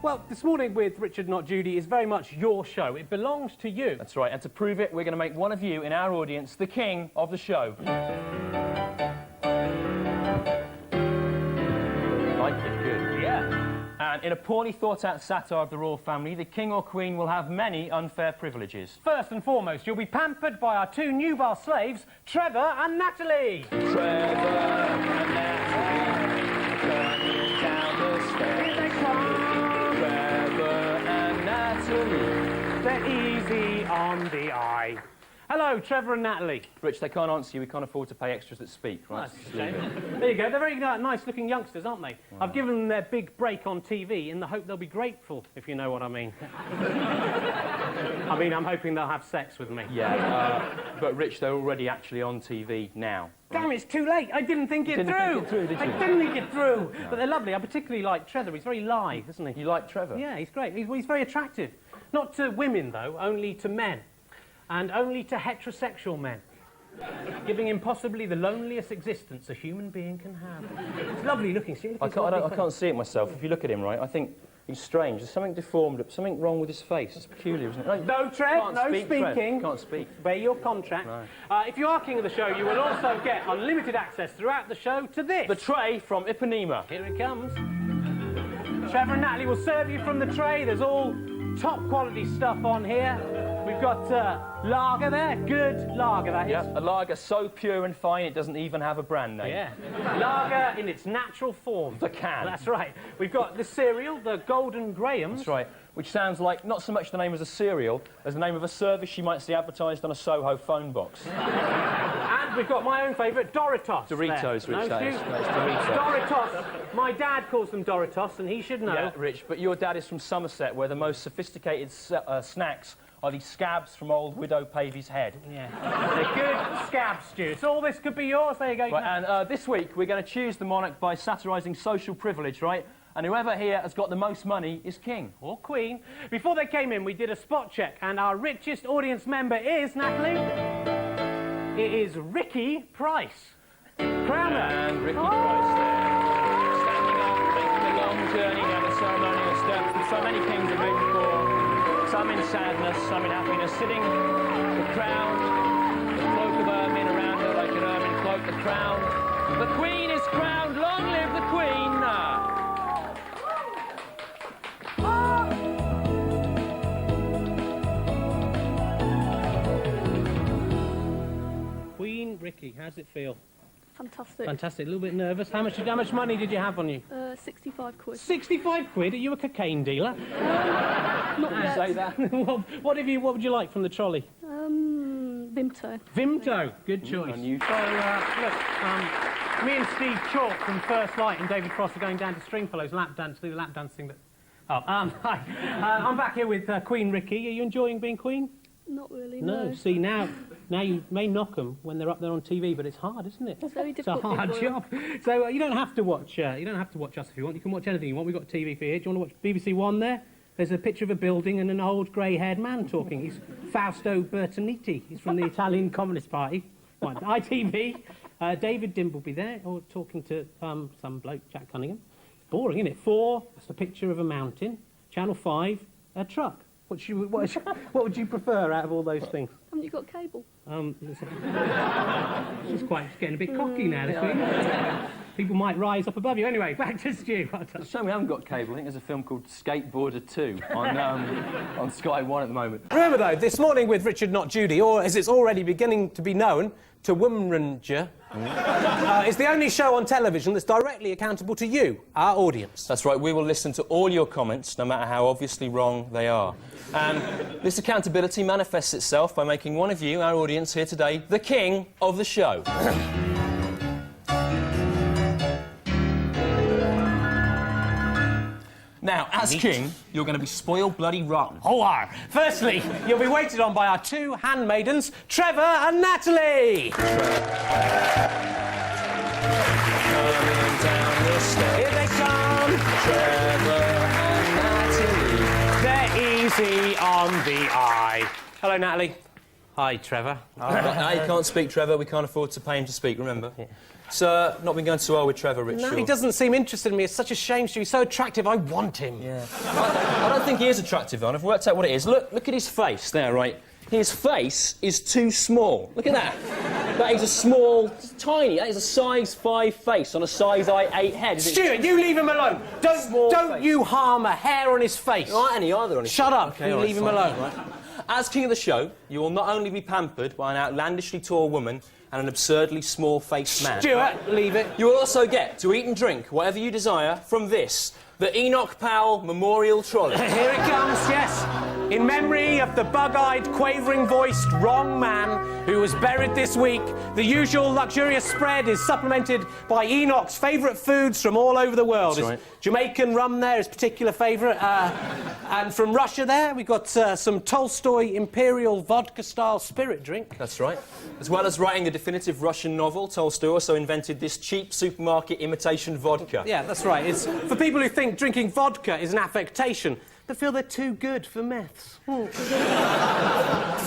Well, this morning with Richard Not Judy is very much your show. It belongs to you. That's right, and to prove it, we're going to make one of you in our audience the king of the show. Like it, good. Yeah. And in a poorly thought-out satire of the royal family, the king or queen will have many unfair privileges. First and foremost, you'll be pampered by our two nubile slaves, Trevor and Natalie. Trevor and Natalie, coming down the stairs. Here they come. Trevor and Natalie. They're easy on the eye. Hello, Trevor and Natalie. Rich, they can't answer you. We can't afford to pay extras that speak, right? That's a shame. There you go. They're very nice-looking youngsters, aren't they? Wow. I've given them their big break on TV in the hope they'll be grateful, if you know what I mean. I mean, I'm hoping they'll have sex with me. Yeah, but Rich, they're already actually on TV now. Right? Damn, it's too late. I didn't think it through. Did you? I didn't think it through. No. But they're lovely. I particularly like Trevor. He's very lithe, isn't he? You like Trevor? Yeah, he's great. He's very attractive. Not to women, though, only to men. And only to heterosexual men, giving him possibly the loneliest existence a human being can have. He's lovely looking. See, I can't see it myself. If you look at him, right, I think he's strange. There's something deformed, something wrong with his face. It's peculiar, isn't it? Like, no, Trev, no speaking. Trev. Can't speak. Obey your contract. No. If you are king of the show, you will also get unlimited access throughout the show to this. The tray from Ipanema. Here it comes. Trevor and Natalie will serve you from the tray. There's all top quality stuff on here. We've got lager there, good lager that is. Yeah, a lager so pure and fine it doesn't even have a brand name. Yeah, lager in its natural form. The can. That's right. We've got the cereal, the Golden Grahams. That's right, which sounds like not so much the name of a cereal as the name of a service you might see advertised on a Soho phone box. And we've got my own favourite, Doritos. Doritos, there. Rich, no, Doritos. Doritos. My dad calls them Doritos, and he should know. Yeah, Rich, but your dad is from Somerset, where the most sophisticated snacks are these scabs from old Widow Pavy's head. Yeah. They're good scab stew. So all this could be yours. There you go. Right, and this week we're going to choose the monarch by satirising social privilege, right? And whoever here has got the most money is king. Or queen. Before they came in, we did a spot check, and our richest audience member is, Natalie? It is Ricky Price. Crowner. And Ricky Price there. Standing up, making a long journey down the ceremonial steps that so many kings have made before. Some in sadness, some in happiness, sitting the crown, the cloak of ermine around her like an ermine cloak, the crown. The Queen is crowned, long live the Queen! Queen Ricky, how's it feel? Fantastic. Fantastic. A little bit nervous. How much money did you have on you? 65 quid. 65 quid? Are you a cocaine dealer? Not yet. Say that. What would you like from the trolley? Vimto. Vimto. Good choice. Unusual. So, look, me and Steve Chalk from First Light and David Frost are going down to Stringfellow's lap dance, do the lap dance thing that... Oh, hi. I'm back here with Queen Ricky. Are you enjoying being Queen? Not really, no. See, now you may knock them when they're up there on TV, but it's hard, isn't it? It's very difficult. It's a hard job. So you don't have to watch. You don't have to watch us if you want. You can watch anything you want. We've got TV for you. Do you want to watch BBC One there? There's a picture of a building and an old grey-haired man talking. He's Fausto Bertolucci. He's from the Italian Communist Party. Right, ITV. David Dimbleby there, or talking to some bloke, Jack Cunningham. Boring, isn't it? 4. That's a picture of a mountain. Channel 5. A truck. What would you prefer out of all those things? Haven't you got cable? She's getting a bit cocky now this week. People might rise up above you. Anyway, back to Stu. It's a shame we haven't got cable. I think there's a film called Skateboarder 2 on Sky 1 at the moment. Remember, though, this morning with Richard Not Judy, or as it's already beginning to be known, TMWRNJ, is the only show on television that's directly accountable to you, our audience. That's right. We will listen to all your comments, no matter how obviously wrong they are. And this accountability manifests itself by making one of you, our audience here today, the king of the show. Now, as king, you're going to be spoiled bloody rotten. Oh, firstly, you'll be waited on by our two handmaidens, Trevor and Natalie. Here they come. Trevor and Natalie. They're easy on the eye. Hello, Natalie. Hi, Trevor. No, you can't speak, Trevor. We can't afford to pay him to speak, remember? Yeah. Sir, not been going so well with Trevor, Rich. No, he doesn't seem interested in me. It's such a shame, Stu. He's so attractive. I want him. Yeah. I don't think he is attractive, John. I've worked out what it is. Look at his face there, right? His face is too small. Look at that. That is a small, tiny. That is a size 5 face on a size 8 head. Stuart, you leave him alone. Don't you harm a hair on his face. There aren't any either on his face. Shut up. Okay, you right, leave him fine, alone. Right. As king of the show, you will not only be pampered by an outlandishly tall woman and an absurdly small-faced man. Stuart, leave it. You will also get to eat and drink whatever you desire from this, the Enoch Powell Memorial Trolley. Here it comes, yes. In memory of the bug-eyed, quavering-voiced wrong man who was buried this week, the usual luxurious spread is supplemented by Enoch's favourite foods from all over the world. That's right. Jamaican rum there, his particular favourite. And from Russia there, we've got some Tolstoy Imperial vodka-style spirit drink. That's right. As well as writing the definitive Russian novel, Tolstoy also invented this cheap supermarket imitation vodka. Yeah, that's right. It's for people who think drinking vodka is an affectation. They feel they're too good for meths.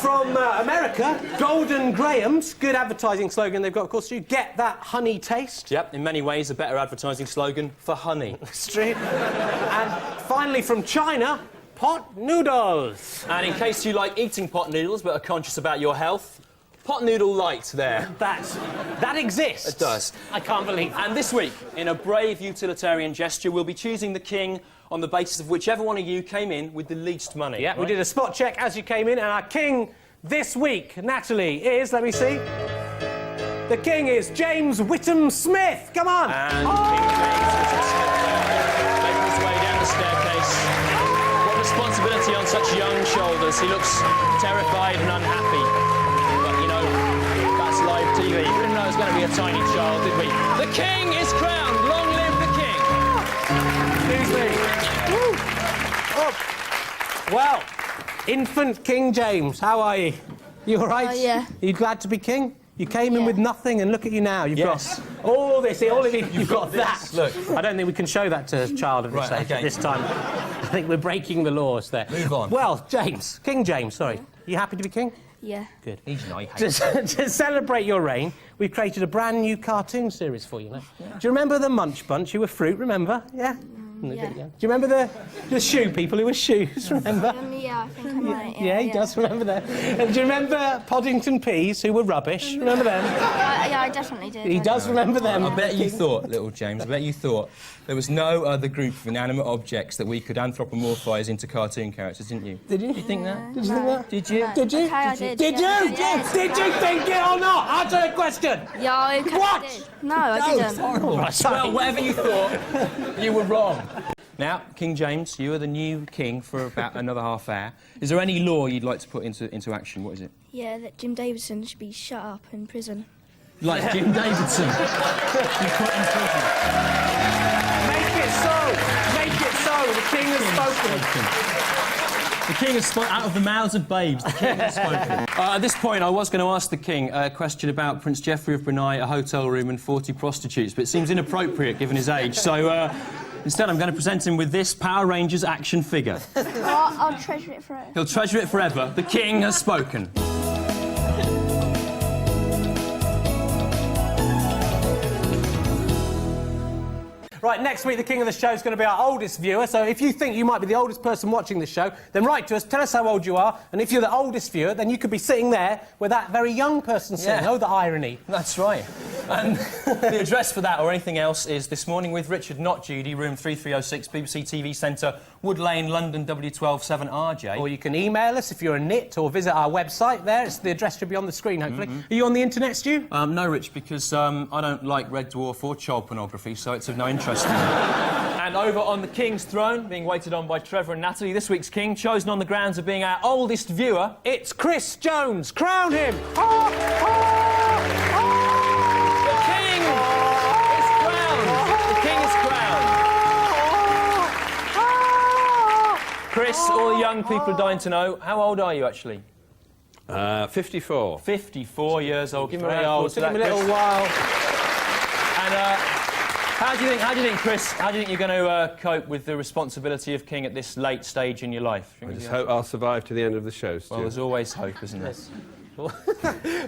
From America, Golden Graham's, good advertising slogan they've got, of course, you get that honey taste. Yep, in many ways a better advertising slogan for honey. Straight. And finally from China, pot noodles. And in case you like eating pot noodles but are conscious about your health, pot noodle light there. That exists. It does. I can't believe it. And this week, in a brave utilitarian gesture, we'll be choosing the king on the basis of whichever one of you came in with the least money. Yeah, right? We did a spot check as you came in, and our king this week, Natalie, is, let me see, the king is James Whittam-Smith. Come on. And King James Whittam-Smith there, making his way down the staircase. What responsibility on such young shoulders. He looks terrified and unhappy. But, you know, that's live TV. We didn't know it was going to be a tiny child, did we? The king is crowned. Long live the king. Excuse me. Oh. Well, infant King James, how are you? You all right? Yeah. Are you glad to be king? You came in Yeah. with nothing, and look at you now. You've Yes. got all this. All of you. You've got that. this. Look. I don't think we can show that to a child of this Right, age okay. this time. I think we're breaking the laws there. Move on. Well, James, King James, sorry. You happy to be king? Yeah. Good. He's nice. To celebrate your reign, we've created a brand new cartoon series for you. Now. Do you remember the Munch Bunch who were fruit, remember? Yeah? Yeah. Do you remember the shoe people who were shoes, remember? Yeah, I think I might. Yeah, he does remember that. And do you remember Poddington Peas, who were rubbish? Remember them? Yeah, I definitely did. He does remember them. I bet you thought, little James, I bet you thought there was no other group of inanimate objects that we could anthropomorphise into cartoon characters, didn't you? Did you? Did you think that? Did you think that? Did you? Did you? Okay, I did. Did you? Yeah. Yes. Did you think it or not? Answer the question. Yeah, okay, What? I did. No, I didn't. All right, sorry. Well, whatever you thought, you were wrong. Now, King James, you are the new king for about another half hour. Is there any law you'd like to put into action? What is it? Yeah, that Jim Davidson should be shut up in prison. Like Jim Davidson. You put in prison. Make it so. Make it so. The king has spoken. The king has spoken out of the mouths of babes. The king has spoken. At this point, I was going to ask the king a question about Prince Geoffrey of Brunei, a hotel room and 40 prostitutes, but it seems inappropriate given his age. So instead, I'm going to present him with this Power Rangers action figure. I'll treasure it forever. He'll treasure it forever. The king has spoken. Right, next week the king of the show is going to be our oldest viewer, so if you think you might be the oldest person watching the show, then write to us, tell us how old you are, and if you're the oldest viewer, then you could be sitting there with that very young person sitting. Yeah. Oh, the irony. That's right. And the address for that or anything else is This Morning with Richard, not Judy, room 3306, BBC TV Centre, Wood Lane, London, W127RJ. Or you can email us if you're a nit, or visit our website there. The address should be on the screen, hopefully. Are you on the internet, Stu? No, Rich, because I don't like Red Dwarf or child pornography, so it's of no interest to me. And over on the King's throne, being waited on by Trevor and Natalie, this week's King, chosen on the grounds of being our oldest viewer, It's Chris Jones. Crown him! the King is crowned! The King is crowned! Chris, all the young people are dying to know, how old are you, actually? 54. 54 years old. Give me a Very round of old. applause Took for him a that, little Chris. while. And how do you think, Chris, how do you think you're going to cope with the responsibility of king at this late stage in your life? I just hope I'll survive to the end of the show, Stu. Well, there's always hope, isn't there?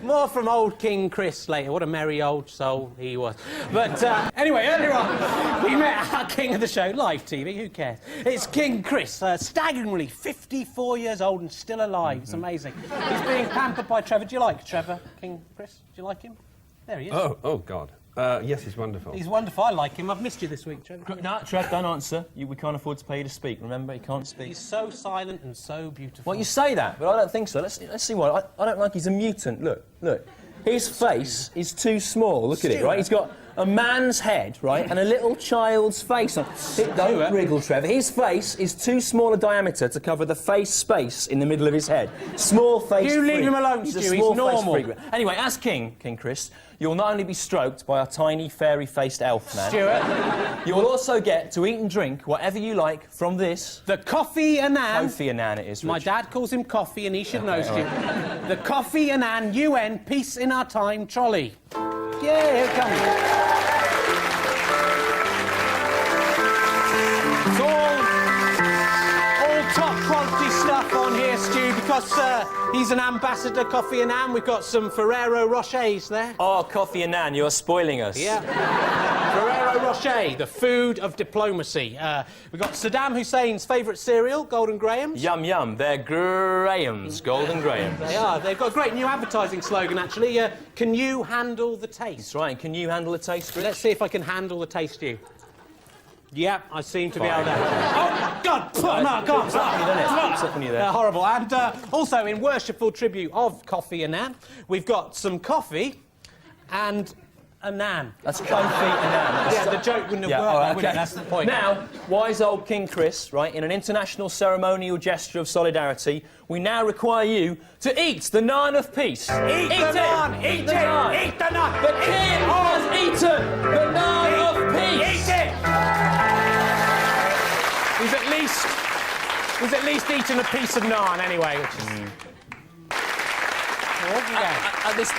More from old King Chris later. What a merry old soul he was. But anyway, earlier on, we met our king of the show, live TV, who cares? It's King Chris, staggeringly 54 years old and still alive. It's amazing. He's being pampered by Trevor. Do you like Trevor, King Chris? Do you like him? There he is. Oh, God. Yes, he's wonderful. He's wonderful. I like him. I've missed you this week, Trevor. No, Trev, don't answer. We can't afford to pay you to speak. Remember, you can't speak. He's so silent and so beautiful. Well, you say that, but I don't think so. Let's see what. I don't like he's a mutant. Look. His face is too small. Look at it, right? He's got a man's head, right, and a little child's face on. Don't wriggle, Trevor. His face is too small a diameter to cover the face space in the middle of his head. Small face. You leave him alone, Stu. He's normal. Anyway, as King Chris, you'll not only be stroked by our tiny fairy-faced elf man. Stuart. You will also get to eat and drink whatever you like from this. The Coffee and Ann. Kofi Annan it is, Rich. My dad calls him Coffee and he should know, Stu. The Coffee and Ann UN Peace in Our Time trolley. Yeah, here it comes. It's all top quality stuff on here, Stu, because he's an ambassador, Coffee and Ann. We've got some Ferrero Rochers there. Oh, Kofi Annan, you're spoiling us. Yeah. Ferrero Rocher, the food of diplomacy. We've got Saddam Hussein's favourite cereal, Golden Grahams. Yum, yum. They're Grahams, Golden Grahams. They are. They've got a great new advertising slogan, actually. Can you handle the taste? That's right. Can you handle the taste, Rich? Let's see if I can handle the taste, you. Yep, I seem to be able to. Oh, God! No, God! It's up on you there. Horrible. And also, in worshipful tribute of Coffee and Ann, we've got some coffee and a nan. That's Kofi Annan. Yeah, the joke wouldn't have worked, would it? That's the point. Now, wise old King Chris, right, in an international ceremonial gesture of solidarity, we now require you to eat the naan of peace. Eat the naan! Eat the naan! Eat the naan! The king has eaten the naan of peace! Eat it! He's at least eaten a piece of naan anyway, which is... At this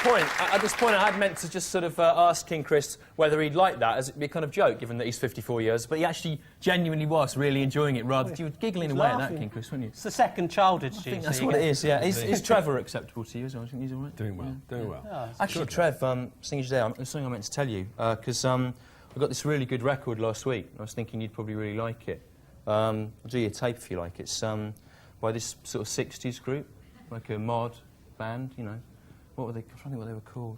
point, I had meant to just sort of ask King Chris whether he'd like that, as it'd be a kind of joke, given that he's 54 years, but he actually genuinely was really enjoying it, rather... You were giggling away at that, King Chris, weren't you? It's the second childhood, I think that's what it is, yeah. Is Trevor acceptable to you as well? I think he's all right? Doing well, doing well. Oh, actually, Trev, seeing as you're there, there's something I meant to tell you, because I got this really good record last week. I was thinking you'd probably really like it. I'll do you a tape if you like. It's by this sort of 60s group, like a mod band, you know. What were they? I'm trying to think what they were called.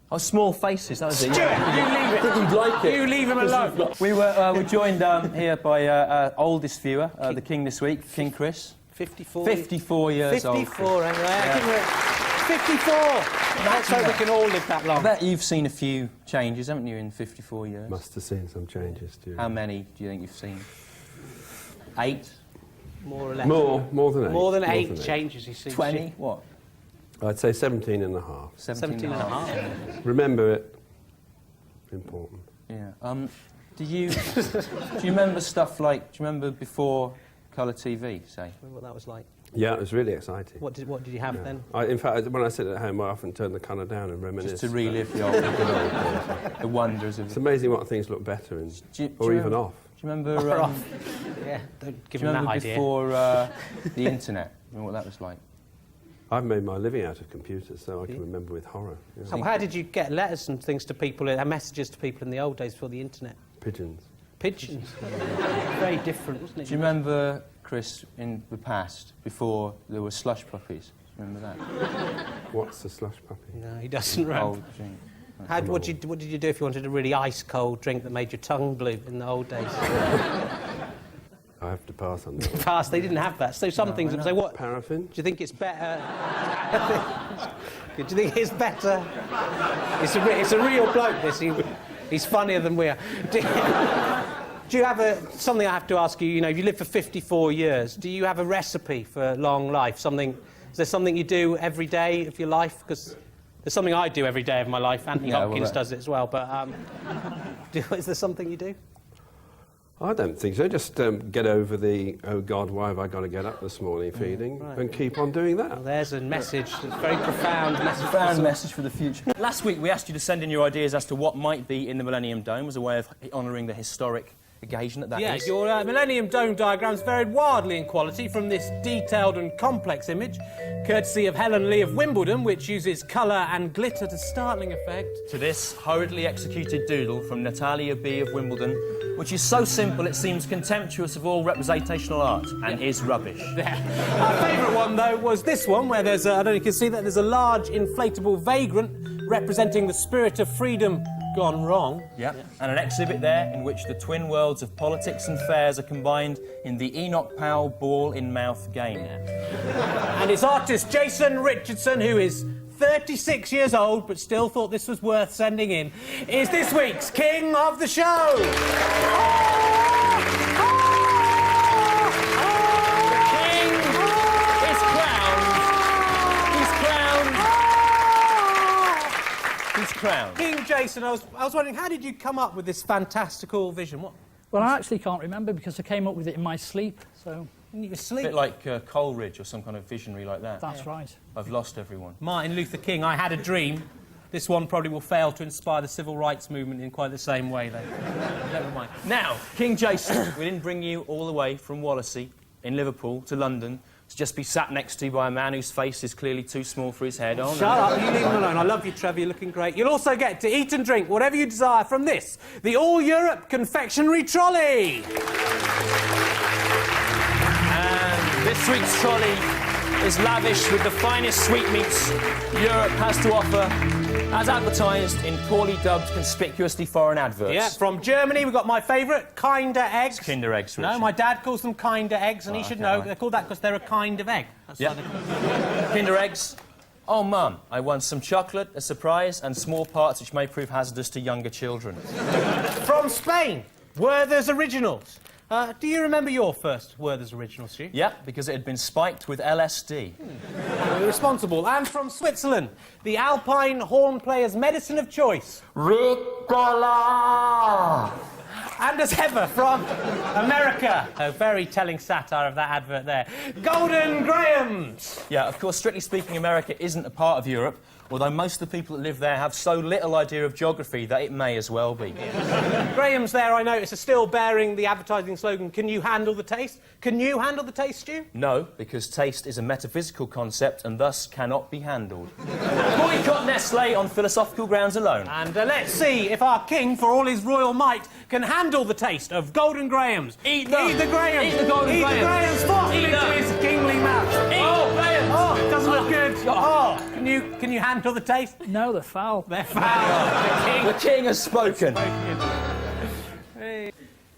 Oh, Small Faces, that was it. Stuart, you leave it. I think you'd like it. You leave him alone. We were joined here by our oldest viewer, the King this week, King Chris. 54. 54 years old. 54, anyway. Yeah. 54! Let's hope we can all live that long. I bet you've seen a few changes, haven't you, in 54 years? Must have seen some changes, too. How many do you think you've seen? 8? More or less. More than 8. More than 8 changes, you see. 20? What? I'd say 17 and a half. 17 and a half. Remember it. Important. Yeah. Do you remember stuff like? Do you remember before colour TV? Say. Remember what that was like? Yeah, it was really exciting. What did you have then? In fact, when I sit at home, I often turn the colour down and reminisce. Just to relive the old, the wonders of it. It's amazing what things look better in, or even off. Do you remember? Yeah, don't give do you him that remember idea. before the internet? Remember what that was like? I've made my living out of computers, so I can remember with horror. Yeah. So how did you get letters and things to people, messages to people in the old days before the internet? Pigeons. Pigeons. Very different, wasn't it? Do you remember, Chris, in the past, before there were slush puppies? Remember that? What's a slush puppy? No, he doesn't remember. Old drink. What did you do if you wanted a really ice-cold drink that made your tongue blue in the old days? I have to pass on that. Pass, they didn't have that. So some things would say, what? Paraffin? Do you think it's better? Do you think it's better? It's a real bloke, this. He's funnier than we are. Do you have something I have to ask you, you know, if you live for 54 years, do you have a recipe for long life? Is there something you do every day of your life? Because there's something I do every day of my life. Anthony Hopkins does it as well, but is there something you do? I don't think so. Just get over the, oh, God, why have I got to get up this morning feeling, and keep on doing that. Well, there's a message, a very profound message. Profound message for the future. Last week, we asked you to send in your ideas as to what might be in the Millennium Dome as a way of honouring the historic occasion that Yeah, is. your Millennium Dome diagrams varied wildly in quality from this detailed and complex image, courtesy of Helen Lee of Wimbledon, which uses colour and glitter to startling effect. To this hurriedly executed doodle from Natalia B. of Wimbledon, which is so simple it seems contemptuous of all representational art and is rubbish. Our favourite one, though, was this one, where there's, I don't know if you can see that, there's a large inflatable vagrant representing the spirit of freedom gone wrong. Yep. And an exhibit there in which the twin worlds of politics and fairs are combined in the Enoch Powell ball-in-mouth game. And it's artist Jason Richardson, who is 36 years old, but still thought this was worth sending in, is this week's King of the Show. The King is crowned. He's crowned. He's crowned. King Jason, I was wondering, how did you come up with this fantastical vision? What? Well, I actually can't remember because I came up with it in my sleep, so... You were A asleep? bit like Coleridge or some kind of visionary like that. That's right. I've lost everyone. Martin Luther King, I had a dream. This one probably will fail to inspire the civil rights movement in quite the same way, though. Never mind. Now, King Jason, we didn't bring you all the way from Wallasey in Liverpool to London to just be sat next to you by a man whose face is clearly too small for his head. Oh, Shut up, you leave him alone. I love you, Trevor, you're looking great. You'll also get to eat and drink whatever you desire from this, the All-Europe Confectionery Trolley. And this week's trolley is lavish with the finest sweetmeats Europe has to offer, as advertised in poorly dubbed, conspicuously foreign adverts. Yeah, from Germany, we've got my favourite, Kinder Eggs. Kinder Eggs, No, Richard. my dad calls them Kinder Eggs, and he should okay, know. right. They're called that because they're a kind of egg. That's Yep. why they're- Kinder Eggs. Oh, Mum, I won some chocolate, a surprise, and small parts which may prove hazardous to younger children. From Spain, Werther's Originals. Do you remember your first Werther's Original, Stu? Yep, because it had been spiked with LSD. Responsible. And from Switzerland, the Alpine Horn Player's Medicine of Choice. Ricola! And as ever, from America, a very telling satire of that advert there, Golden Grahams. Yeah, of course, strictly speaking, America isn't a part of Europe, although most of the people that live there have so little idea of geography that it may as well be. Graham's there, I notice, are still bearing the advertising slogan, can you handle the taste? Can you handle the taste, Stu? No, because taste is a metaphysical concept and thus cannot be handled. Boycott Nestle on philosophical grounds alone. And let's see if our king, for all his royal might, can handle the taste of Golden Grahams. Eat them. Eat the Grahams. Eat the Golden Eat Grahams. the Grahams. Force Eat them into them. his kingly mouth. Oh, Grahams. Oh, doesn't look good. Oh, can you handle the taste? No, they're foul. They're foul. The king has spoken.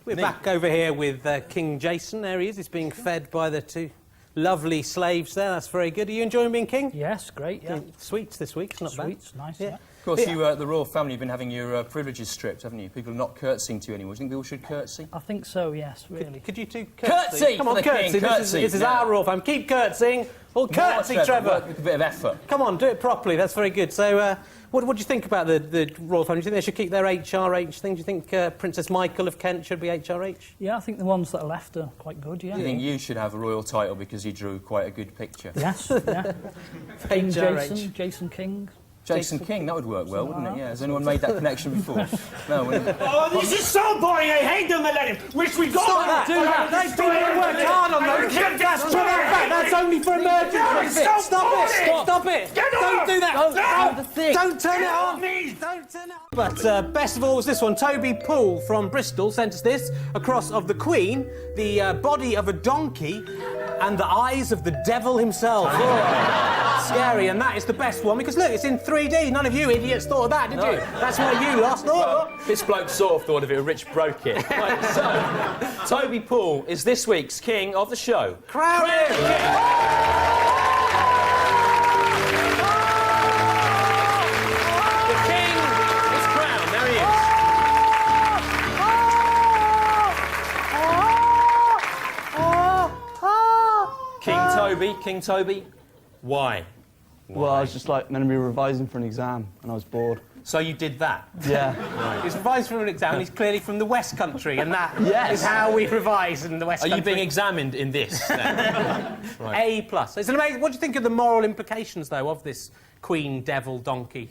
We're back over here with King Jason. There he is. He's being fed by the two lovely slaves there. That's very good. Are you enjoying being king? Yes, great, yeah. Sweets this week. It's not bad. Sweets, nice, yeah. Of course, you, the royal family, have been having your privileges stripped, haven't you? People are not curtsying to you anymore. Do you think people should curtsy? I think so, yes, really. Could you two Curtsy Come for on, the king, curtsy. curtsy. This is Yeah. our royal family. Keep curtsying. Well, curtsy, Trevor. Work with a bit of effort. Come on, do it properly. That's very good. So, what do you think about the royal family? Do you think they should keep their HRH thing? Do you think Princess Michael of Kent should be HRH? Yeah, I think the ones that are left are quite good, yeah. I think you should have a royal title because you drew quite a good picture. Yes, yeah. King HRH. Jason King. Jason King, that would work well, wouldn't it? Yeah. Has anyone made that connection before? No. Wouldn't it? Oh, this is so boring. I hate the millennium. Wish we got Stop that! Do Those people that work hard on those. Put that back. That's only for emergencies. so Stop it! boring. Stop it! Get Don't off. do that! No. Don't turn it on! Please. Don't turn it on! But best of all was this one. Toby Poole from Bristol sent us this. A cross of the Queen, the body of a donkey, and the eyes of the devil himself. Oh. Scary, and that is the best one because look, it's in 3D. None of you idiots thought of that, did you? That's where you lost. Oh. This bloke sort of thought of it, a rich broke it. Right, so, Toby Poole is this week's king of the show. Crown him! The king is crowned. There he is. King Toby, why? Well, I was just like meant to be revising for an exam, and I was bored. So you did that? Yeah. He's revised for an exam. He's clearly from the West Country, and that Yes. is how we revise in the West Are Country. you being examined in this, then? A+. It's an amazing. What do you think of the moral implications, though, of this Queen Devil donkey?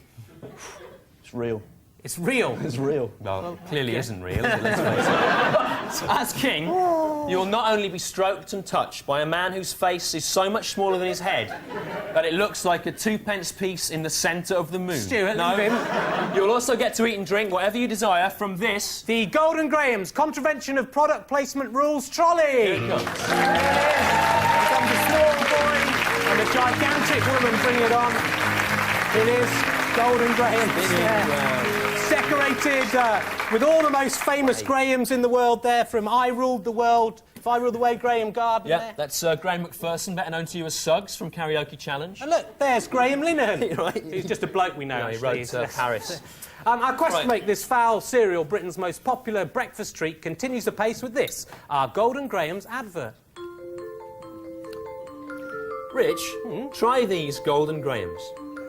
It's real. It's real. It's real. Well, clearly isn't real, is it? Let's face it. As king, you'll not only be stroked and touched by a man whose face is so much smaller than his head that it looks like a 2p piece in the centre of the moon. Stuart, no, leave him. You'll also get to eat and drink whatever you desire from this. The Golden Graham's Contravention of Product Placement Rules trolley. Here it comes. There it is. Here comes a small boy and a gigantic woman. Bring it on. It is Golden Graham's. Decorated with all the most famous Grahams in the world there, from I Ruled the World, If I Ruled the Way, Graham Garden. Yeah, there. that's Graham McPherson, better known to you as Suggs from Karaoke Challenge. And look, there's Graham Linehan. Right. He's just a bloke we know. No, he actually. wrote Paris. Our quest Right. to make this foul cereal Britain's most popular breakfast treat continues the pace with this, our Golden Graham's advert. Rich, try these Golden Grahams.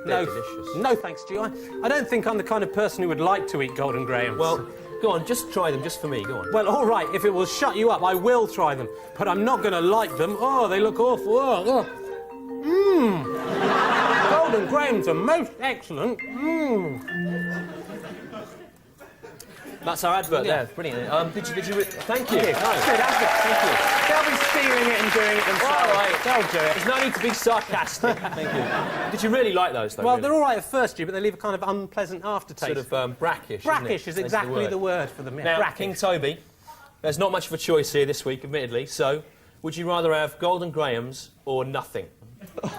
They're No, delicious. no thanks, Stu. I don't think I'm the kind of person who would like to eat Golden Grahams. Well, go on, just try them, just for me, go on. Well, all right, if it will shut you up, I will try them. But I'm not going to like them. Oh, they look awful. Oh. Golden Grahams are most excellent. That's our advert there, brilliant. Thank you. Good advert. Thank you. They'll be stealing it and doing it themselves. All right. They'll do it. There's no need to be sarcastic. Thank you. Did you really like those, though? Well, really? they're all right at first, Stu, but they leave a kind of unpleasant aftertaste. Sort of brackish, Brackish isn't it? is That's exactly the word for them. Yeah, Now, brackish. King Toby, there's not much of a choice here this week, admittedly, so would you rather have Golden Grahams or nothing? I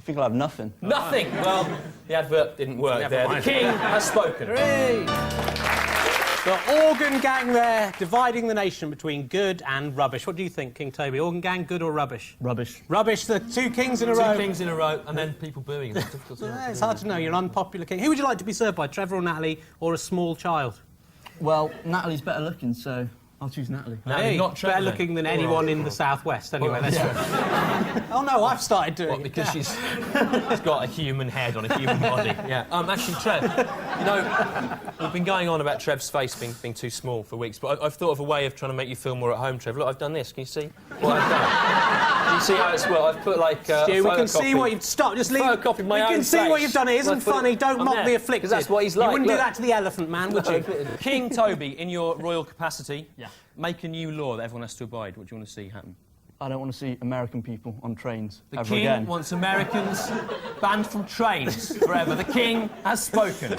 think I'll have nothing. Nothing! Well, the advert didn't work Never there. mind. The king has spoken. Hooray! The organ gang there, dividing the nation between good and rubbish. What do you think, King Toby? Organ gang, good or rubbish? Rubbish. Rubbish, the two kings in a row. Two kings in a row, and then people booing. It's difficult to know. It's hard to know. You're an unpopular king. Who would you like to be served by, Trevor or Natalie, or a small child? Well, Natalie's better looking, so I'll choose Natalie. Natalie, not Trevor, better then. looking than All anyone right. in the southwest, anyway. Well, That's Oh, no, I've started doing What, it. because Yeah. she's got a human head on a human body. Yeah. Actually, Trev, you know, we've been going on about Trev's face being too small for weeks, but I've thought of a way of trying to make you feel more at home, Trev. Look, I've done this. Can you see what I've done? Can you see how it's well? I've put like Stu, we can see what you've... Stop, just leave... Photocopied my We own can see what face. you've done. It isn't Well, funny. Don't I'm mock there, the afflicted. 'cause that's what he's like. You wouldn't do Look. that to the elephant man, would you? King Toby, in your royal capacity, Yeah. make a new law that everyone has to abide. What do you want to see happen? I don't want to see American people on trains The ever king again. wants Americans banned from trains forever. The king has spoken.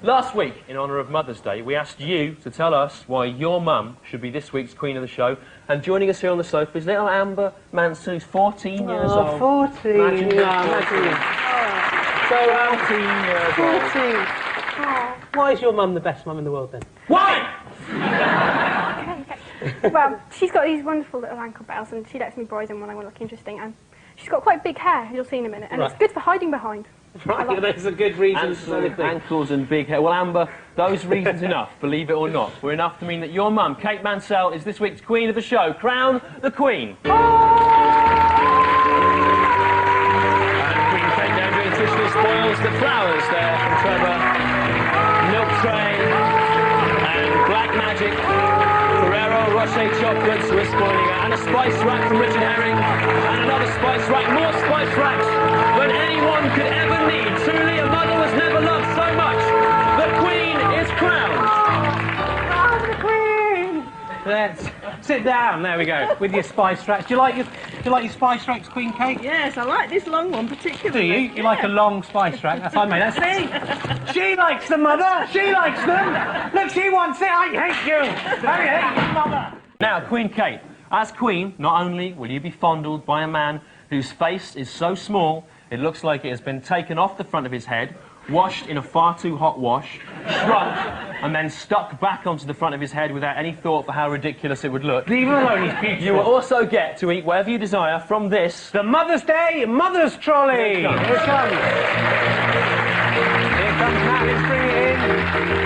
Last week, in honour of Mother's Day, we asked you to tell us why your mum should be this week's queen of the show. And joining us here on the sofa is little Amber Manson, who's 14 years old. 14. Imagine Yeah, imagine. So 14 years old. Why is your mum the best mum in the world, then? Why? Well, she's got these wonderful little ankle bells, and she lets me borrow them when I want to look interesting. And she's got quite big hair, you'll see in a minute, and Right. it's good for hiding behind. Right, there's a good reason for anything. Ankles and big hair. Well, Amber, those reasons enough, believe it or not, were enough to mean that your mum, Kate Mansell, is this week's queen of the show. Crown the queen. And Queen Kate now doing traditional spoils, the flowers there from Trevor, milk tray, and black magic, Ferrero Rocher chocolates, we're spoiling it, and a spice rack from Richard Herring, and another spice rack, more spice racks than anyone could ever need. Truly, a mother was never loved so much. The queen is crowned. I'm the queen! Let's sit down. There we go. With your spice racks. Do you like your spice racks, Queen Kate? Yes, I like this long one Do particularly. you? You like a long spice rack? That's fine, mate. That's me. She likes them, mother. She likes them. Look, she wants it. I hate you. I hate you, mother. Now, Queen Kate, as queen, not only will you be fondled by a man whose face is so small it looks like it has been taken off the front of his head, washed in a far too hot wash, shrunk, and then stuck back onto the front of his head without any thought for how ridiculous it would look. Leave her alone, he's beautiful. You will also get to eat whatever you desire from this. The Mother's Day Mother's Trolley. Here it comes. Here it comes. Here comes Matt. Let's bring it in.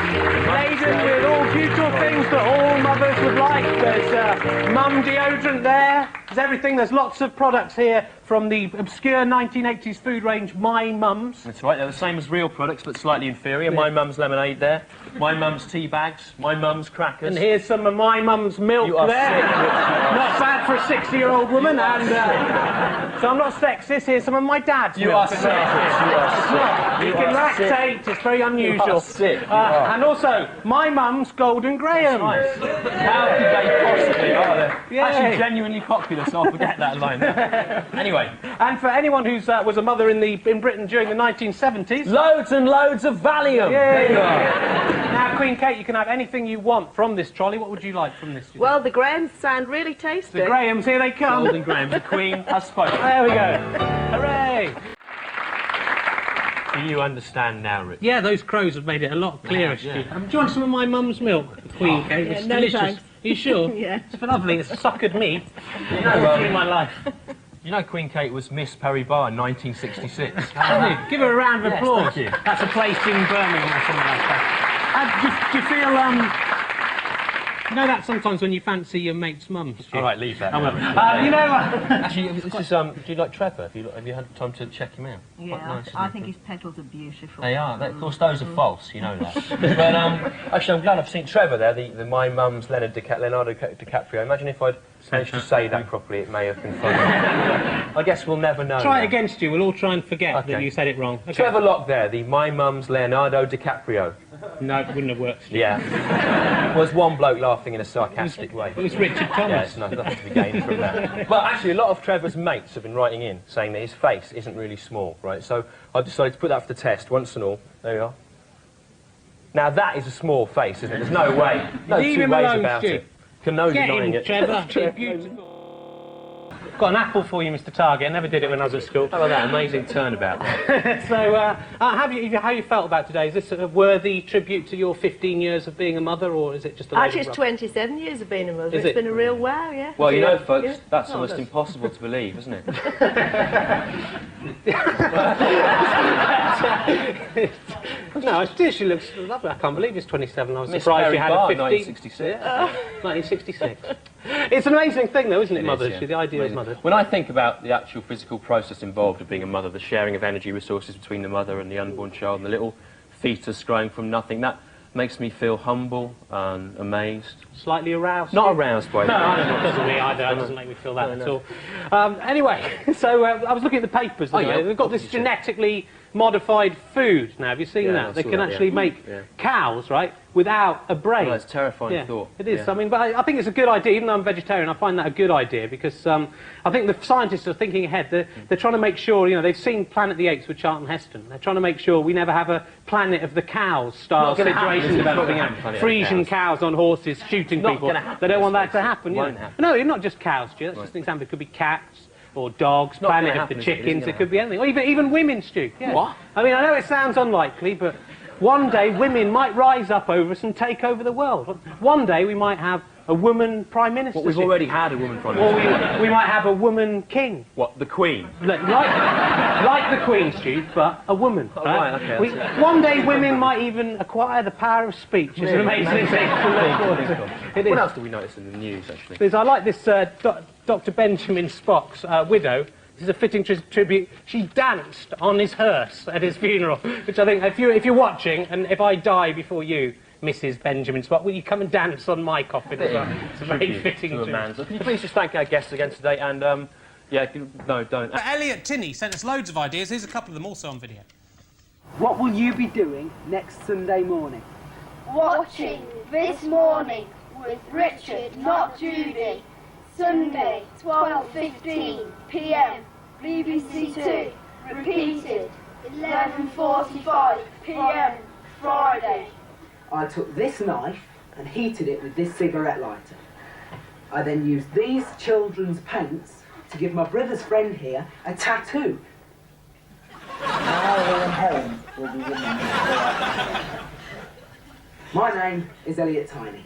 Laden with all usual things that all mothers would like. There's mum deodorant there. There's everything. There's lots of products here from the obscure 1980s food range My Mum's. That's right, they're the same as real products, but slightly inferior. My Mum's lemonade there. My Mum's tea bags. My Mum's crackers. And here's some of My Mum's milk You are there. sick, Richard. Not bad for a 60-year-old woman. And so I'm not sexist. Here's some of my dad's You milk. are sick, Richard. You are sick. You You can are sick. lactate. It's very unusual. You are sick. You are. And also, My Mum's Golden Graham. Nice. How could they possibly? Oh, they're Yeah. actually genuinely popular, so I'll forget that line. Anyway. And for anyone who was a mother in Britain during the 1970s... Loads and loads of Valium. Yeah. There you are. Now, Queen Kate, you can have anything you want from this trolley. What would you like from this? Well, the Grahams sound really tasty. The Grahams, here they come. Golden Graham, the Queen has spoken. There we go. Hooray! Do you understand now, Rich? Yeah, those crows have made it a lot clearer, Stu. Do you want some of my mum's milk, Queen Kate? It's no delicious. thanks. Are you sure? Yeah. It's lovely. It's suckered me. You know, in my life. you know Queen Kate was Miss Paribas in 1966. Give her a round of Yes, applause. thank you. That's a place in Birmingham or something like that. Do you feel, you know that sometimes when you fancy your mate's mum, Stu? All right, leave that. I will. now. You know... Actually, this is, do you like Trevor? Have you had time to check him out? Quite Yeah, nice, I isn't think he? his petals are beautiful. They are. Of course, those are false. You know that. But actually, I'm glad I've seen Trevor there. The My Mum's Leonardo DiCaprio. Imagine if I'd managed to say that properly. It may have been funny. I guess we'll never know. Try it now. against you. We'll all try and forget that you said it wrong. Okay. Trevor Lock there, the My Mum's Leonardo DiCaprio. No, it wouldn't have worked. Stu. Yeah. Was one bloke laughing in a sarcastic way. It was Richard Yeah, Thomas. it's nothing to be gained from that. Well, actually, a lot of Trevor's mates have been writing in saying that his face isn't really small, right? So I decided to put that for the test once and all. There you are. Now that is a small face, isn't it? There's no way, no Leave two him ways alone, about Stu. it. Can no Get denying him, it. Trevor. It's beautiful. Got an apple for you, Mr. Target. I never did it when I was at school. How about that amazing turnabout? So, how you felt about today? Is this a worthy tribute to your 15 years of being a mother, or is it just a load Actually, of it's rubbish? 27 years of being a mother. Is It's it? been a real wow, yeah. Well, you know, Yeah. folks, Yeah. that's Oh, almost that's- impossible to believe, isn't it? No, she looks lovely. I can't believe it's 27. I was Miss surprised you had a Paribas, 15. 1966. 1966. It's an amazing thing, though, isn't it, It is, mothers? yeah. The idea of Amazing. mothers. When I think about the actual physical process involved of being a mother, the sharing of energy resources between the mother and the unborn child, and the little fetus growing from nothing, that makes me feel humble and amazed. Slightly aroused. Not aroused by No, that. it doesn't me either. It doesn't make me feel that at all. Anyway, so I was looking at the papers. Oh, yeah. They've got this genetically modified food now. Have you seen Yeah, that? I They saw can that, actually yeah. make Yeah. cows, right, without a brain. Oh, that's a terrifying Yeah, thought. it is. Yeah. I mean, but I think it's a good idea. Even though I'm vegetarian, I find that a good idea because I think the scientists are thinking ahead. They're trying to make sure, you know, they've seen Planet of the Apes with Charlton Heston. They're trying to make sure we never have a Planet of the Cows style Not gonna happen, situation is it? developing Not out. gonna happen, Planet of the Frisian cows on horses shooting Not people. gonna happen, They don't want that let's to face it. happen. Won't You know. happen. No, not just cows, Stu. That's just an example. It could be cats. Or dogs, not Planet gonna of the happen, is it? It isn't Chickens, gonna it could be anything. Or even women, Stu. Yeah. What? I mean, I know it sounds unlikely, but one day women might rise up over us and take over the world. One day we might have a woman Prime Minister. What, we've Stu. already had a woman prime Or minister. we might have a woman king. What, the Queen? Like the Queen, Stu, but a woman. Oh, right, okay, One day women might even acquire the power of speech. It's an amazing thing to look forward to. It What is. else do we notice in the news, actually? Because I like this Dr. Benjamin Spock's widow. This is a fitting tribute. She danced on his hearse at his funeral, which I think, if you're watching, and if I die before you, Mrs. Benjamin Spock, will you come and dance on my coffin as well? It's a very fitting to a tribute. man's. Can you please just thank our guests again today? And yeah, no, don't. Elliot Tinney sent us loads of ideas. Here's a couple of them also on video. What will you be doing next Sunday morning? Watching This Morning with Richard, not Judy. Sunday, 12:15 p.m. BBC Two. Repeated, 11:45 p.m. Friday. I took this knife and heated it with this cigarette lighter. I then used these children's paints to give my brother's friend here a tattoo. My name is Elliot Tiny.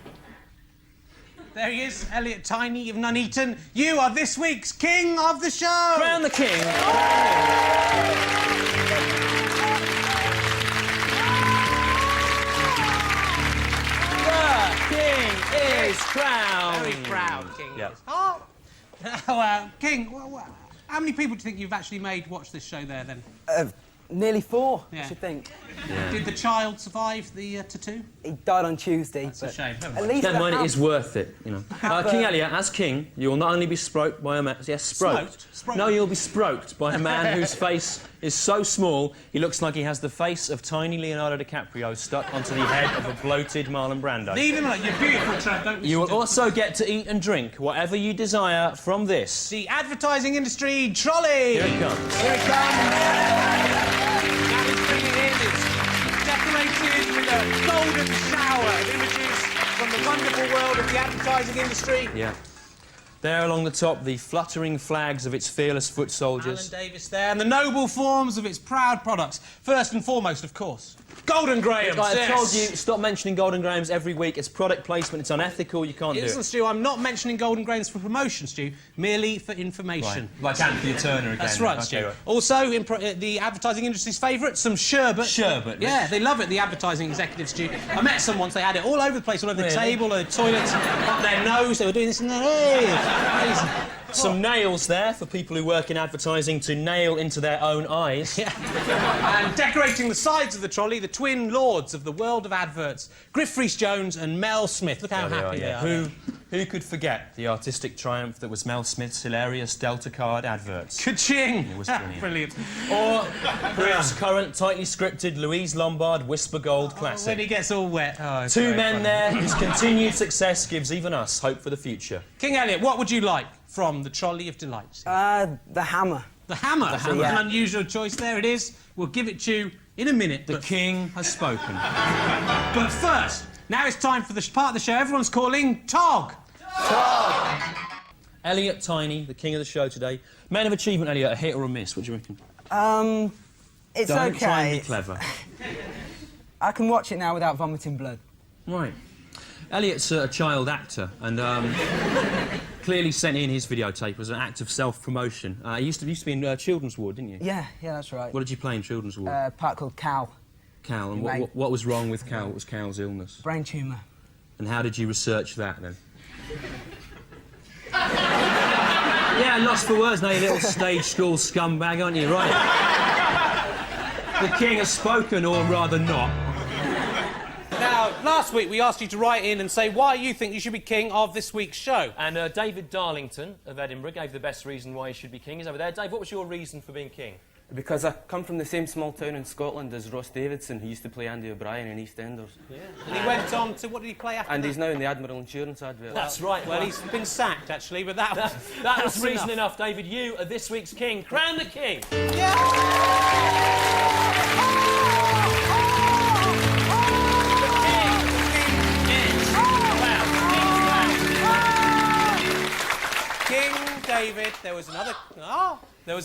There he is, Elliot Tiny of Nuneaton. You are this week's King of the Show! Crown the King. is crowned. Very proud, King. Yeah. Oh, well, King, how many people do you think you've actually made watch this show there, then? Nearly 4, Yeah. I should think. Yeah. Did the child survive the tattoo? He died on Tuesday. That's a shame. At least Don't the mind, it ham- is worth it, you know. King Elliot, as king, you will not only be stroked by a man... Yes, stroked. No, you'll be stroked by a man whose face is so small, he looks like he has the face of tiny Leonardo DiCaprio stuck onto the head of a bloated Marlon Brando. Leave him alone. You're beautiful, Trev. Don't You will listen to also get to eat and drink whatever you desire from this. the advertising industry trolley. Here it comes. Here it comes. Now let's bring it in. It's decorated with a golden shower of images from the wonderful world of the advertising industry. Yeah. There along the top, the fluttering flags of its fearless foot soldiers. Alan Davis there, and the noble forms of its proud products. First and foremost, of course, Golden Grahams. Like I yes. told you, stop mentioning Golden Grahams every week. It's product placement, it's unethical, you can't do Listen, it. Stu, I'm not mentioning Golden Grahams for promotion, Stu, merely for information. Like Anthony Turner again. That's right, Stu. Also, in the advertising industry's favourite, some sherbet. Sherbet. Yeah, they love it, the advertising executives, Stu. I met some once, they had it all over the place, all over the table, the toilets, up their nose, they were doing this in their hey. Some nails there for people who work in advertising to nail into their own eyes. Yeah. And decorating the sides of the trolley, the twin lords of the world of adverts, Griff Rhys-Jones and Mel Smith. Look how happy they are. Who could forget the artistic triumph that was Mel Smith's hilarious Delta card adverts? Ka-ching! It was brilliant. Brilliant. Or Griff's current tightly scripted Louise Lombard Whisper Gold classic. When he gets all wet. Oh, it's Two very men funny. there whose continued success gives even us hope for the future. King Elliot, what would you like from the Trolley of Delights? The hammer. The hammer. hammer. An Yeah. unusual choice. There it is. We'll give it to you in a minute. The king has spoken. But first, now it's time for the part of the show everyone's calling Tog. Tog! Elliot Tiny, the king of the show today. Man of achievement, Elliot, a hit or a miss? What do you reckon? It's Don't okay. try and be clever. I can watch it now without vomiting blood. Right. Elliot's a child actor and clearly sent in his videotape as an act of self-promotion. You used to be in Children's Ward, didn't you? Yeah, that's right. What did you play in Children's Ward? A part called Cal. Cal. And Right. what was wrong with Cal? What was Cal's illness? Brain tumour. And how did you research that, then? Yeah, lost for words now, you little stage school scumbag, aren't you? Right. The king has spoken, or rather not. Now, last week we asked you to write in and say why you think you should be king of this week's show. And David Darlington of Edinburgh gave the best reason why he should be king. He's over there. Dave, what was your reason for being king? Because I come from the same small town in Scotland as Ross Davidson, who used to play Andy O'Brien in EastEnders. Yeah. And he went on to, what did he play after And that? he's now in the Admiral Insurance advert. That's right. Well, he's been sacked, actually, but that was... That was reason enough, David. You are this week's king. Crown the king. King David, there was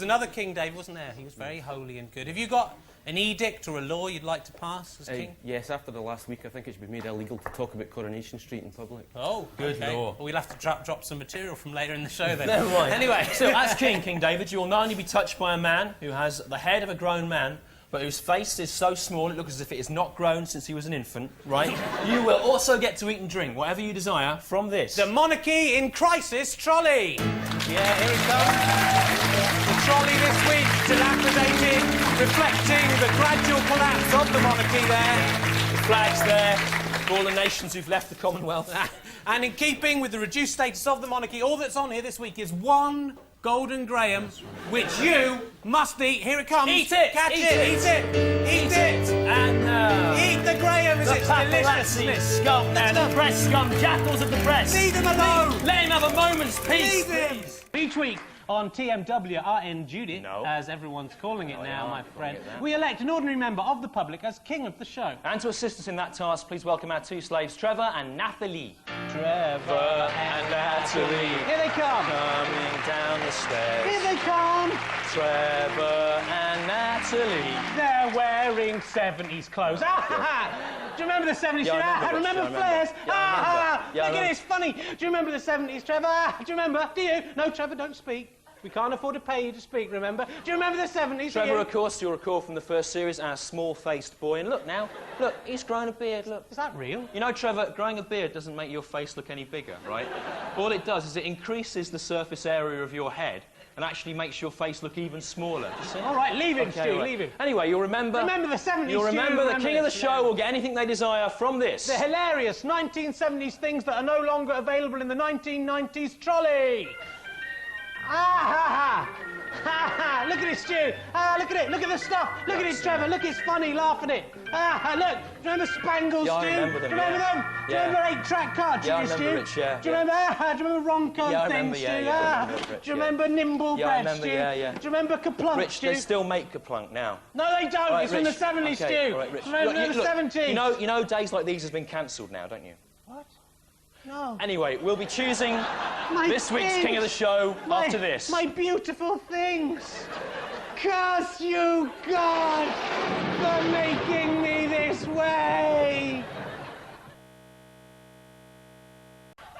another King David, wasn't there? He was very holy and good. Have you got an edict or a law you'd like to pass as king? Yes, after the last week, I think it should be made illegal to talk about Coronation Street in public. Oh, good okay. law. Well, we'll have to drop some material from later in the show then. No, right. Anyway. So, as king, King David, you will not only be touched by a man who has the head of a grown man, but whose face is so small it looks as if it is not grown since he was an infant, right? You will also get to eat and drink whatever you desire from this. The Monarchy in Crisis Trolley. Yeah, here it comes. The trolley this week, dilapidated, reflecting the gradual collapse of the monarchy there. The flag's there for all the nations who've left the Commonwealth. And in keeping with the reduced status of the monarchy, all that's on here this week is one Golden Graham, which you must eat. Here it comes. Eat it! Catch it! Eat it! Eat it! And eat the Graham, is it? paparazzi scum and the press scum, jackals of the press. Leave them alone! Let him have a moment's peace. Leave him! Each week on TMWRNJ, Judy, No. as everyone's calling it now, my friend, we elect an ordinary member of the public as king of the show. And to assist us in that task, please welcome our two slaves, Trevor and Nathalie. Trevor and Nathalie. Here they come! Coming down the stairs. Here they come! Trevor and Nathalie. They're wearing 70s clothes. Do you remember the 70s? Yeah, I remember, remember flares? Yeah, I remember. Yeah, I Look at remember. it, it's funny. Do you remember the 70s, Trevor? Do you remember? Do you? No, Trevor, don't speak. We can't afford to pay you to speak, remember? Do you remember the 70s? Trevor, of course, you'll recall from the first series, our small-faced boy. And look now, look, he's grown a beard, look. Is that real? You know, Trevor, growing a beard doesn't make your face look any bigger, right? All it does is it increases the surface area of your head and actually makes your face look even smaller. You see? All right, leave him, Okay, Stu, right. leave him. Anyway, you'll remember... Remember the 70s, You'll Stu, remember the king of the this, show will get anything they desire from this. The hilarious 1970s things that are no longer available in the 1990s trolley. Ah, ha, ha. Ha, ha. Look at it, Stu. Ah, look at it. Look at the stuff. Look at it, Trevor. Look, it's funny. Laugh at it. Ah, ha. Look. Do you remember Spangles, Yeah, I Stu? remember them, Do you remember yeah. them? Do you remember 8-track cartridges, Yeah, I remember Stu? Rich, yeah. Do you remember? Ah, do you remember Ronco Yeah, I things, remember, Stu? yeah, yeah, Ah. I remember Rich, Do you yeah. remember Nimble Yeah, I Bread, remember, Stu? yeah, yeah. Do you remember Kaplunk, Rich, Stu? they still make Kaplunk now. No, they don't. Right, it's from the Rich. 70s, Okay, Stu. all right, Rich. Remember Look, the 70s. You know days like these has been cancelled now, don't you? What? No. Anyway, we'll be choosing My this week's things. King of the Show after this. My beautiful things. Curse you, God, for making me this way.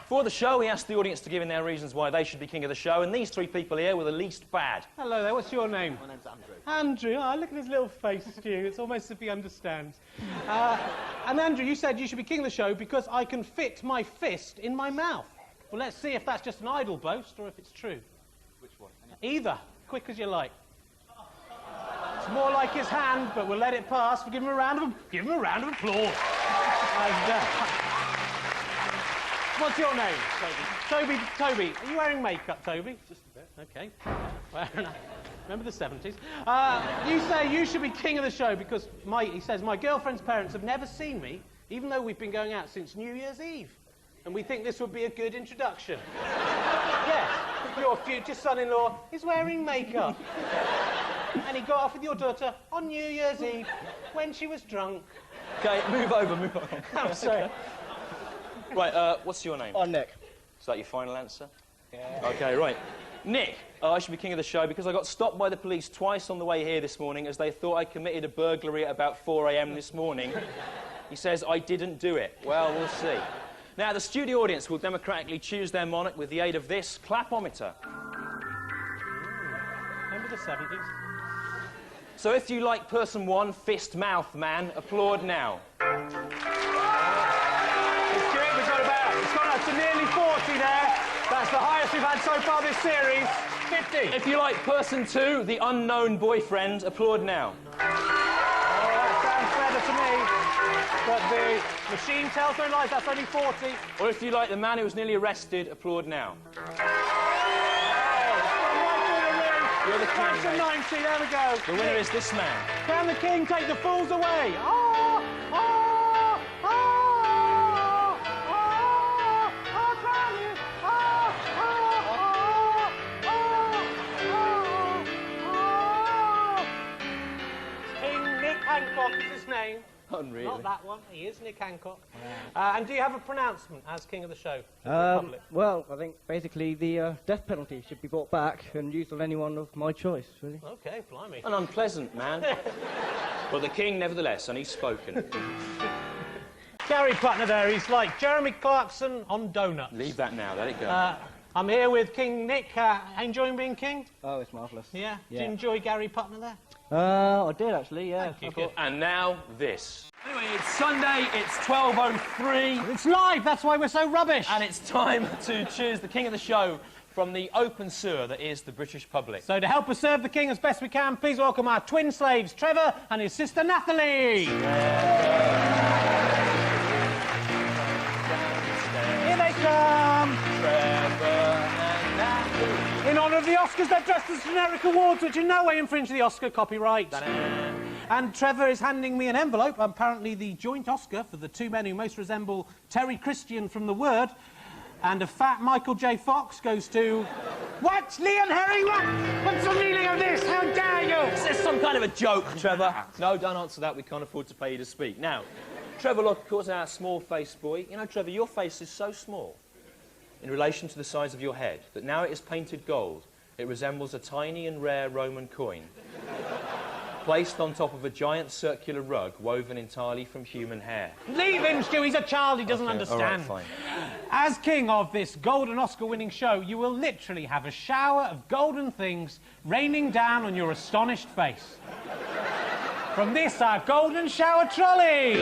For the show, we asked the audience to give in their reasons why they should be King of the Show, and these three people here were the least bad. Hello there, what's your name? My name's Andrew. Andrew, oh, look at his little face, Stu. It's almost as if he understands. And Andrew, you said you should be King of the Show because I can fit my fist in my mouth. Well, let's see if that's just an idle boast or if it's true. Which one? Either. Quick as you like. It's more like his hand, but we'll let it pass. Give him a round of applause. What's your name? Toby. Toby. Are you wearing makeup, Toby? Just a bit. Okay. Fair enough. Remember the 70s. You say you should be King of the Show because he says my girlfriend's parents have never seen me, even though we've been going out since New Year's Eve. And we think this would be a good introduction. Yes, your future son-in-law is wearing makeup. And he got off with your daughter on New Year's Eve when she was drunk. Okay, move over. I'm sorry. Right, what's your name? Nick. Is that your final answer? Yeah. Okay, right. Nick, I should be King of the Show because I got stopped by the police twice on the way here this morning as they thought I committed a burglary at about 4 a.m. this morning. He says I didn't do it. Well, we'll see. Now, the studio audience will democratically choose their monarch with the aid of this clapometer. Remember the 70s? So if you like person one, fist mouth man, applaud now. It's gone up to nearly 40 there. That's the highest we've had so far this series. 50. If you like person two, the unknown boyfriend, applaud now. Oh, that sounds better to me. But the machine tells no lies, that's only 40. Or if you like the man who was nearly arrested, applaud now. You're the king, That's a mate. 90, there we go. The winner is this man. Can the king take the fools away? Oh, oh, oh, oh, oh, can you? Oh, oh, oh, oh, oh, oh. King Nick Hancock is his name. Unreal. Not that one, he is Nick Hancock. And do you have a pronouncement as King of the Show? Public? Well, I think basically the death penalty should be brought back and used on anyone of my choice, really. Okay, blimey. An unpleasant man. But the king, nevertheless, and he's spoken. Gary Putner there, he's like Jeremy Clarkson on donuts. Leave that now, let it go. I'm here with King Nick. Enjoying being king? Oh, it's marvellous. Yeah? Did you enjoy Gary Putner there? I did, actually, yeah. Thank you. And now, this. Anyway, it's Sunday, it's 12:03. It's live, that's why we're so rubbish. And it's time to choose the King of the Show from the open sewer that is the British public. So to help us serve the king as best we can, please welcome our twin slaves, Trevor and his sister Nathalie. Here they come. Trevor and Nathalie. In honour of the Oscars, they're dressed as generic awards, which in no way infringe the Oscar copyright. And Trevor is handing me an envelope, apparently the joint Oscar for the two men who most resemble Terry Christian from The Word. And a fat Michael J. Fox goes to... What? Liam Harry, what? What's the meaning of this? How dare you? Is this some kind of a joke, Trevor? No, don't answer that. We can't afford to pay you to speak. Now, Trevor, look, of course, our small-faced boy. You know, Trevor, your face is so small in relation to the size of your head that now it is painted gold. It resembles a tiny and rare Roman coin placed on top of a giant circular rug woven entirely from human hair. Leave him, Stu. He's a child. He doesn't understand. All right, fine. As king of this golden Oscar-winning show, you will literally have a shower of golden things raining down on your astonished face. From this, our golden shower trolley.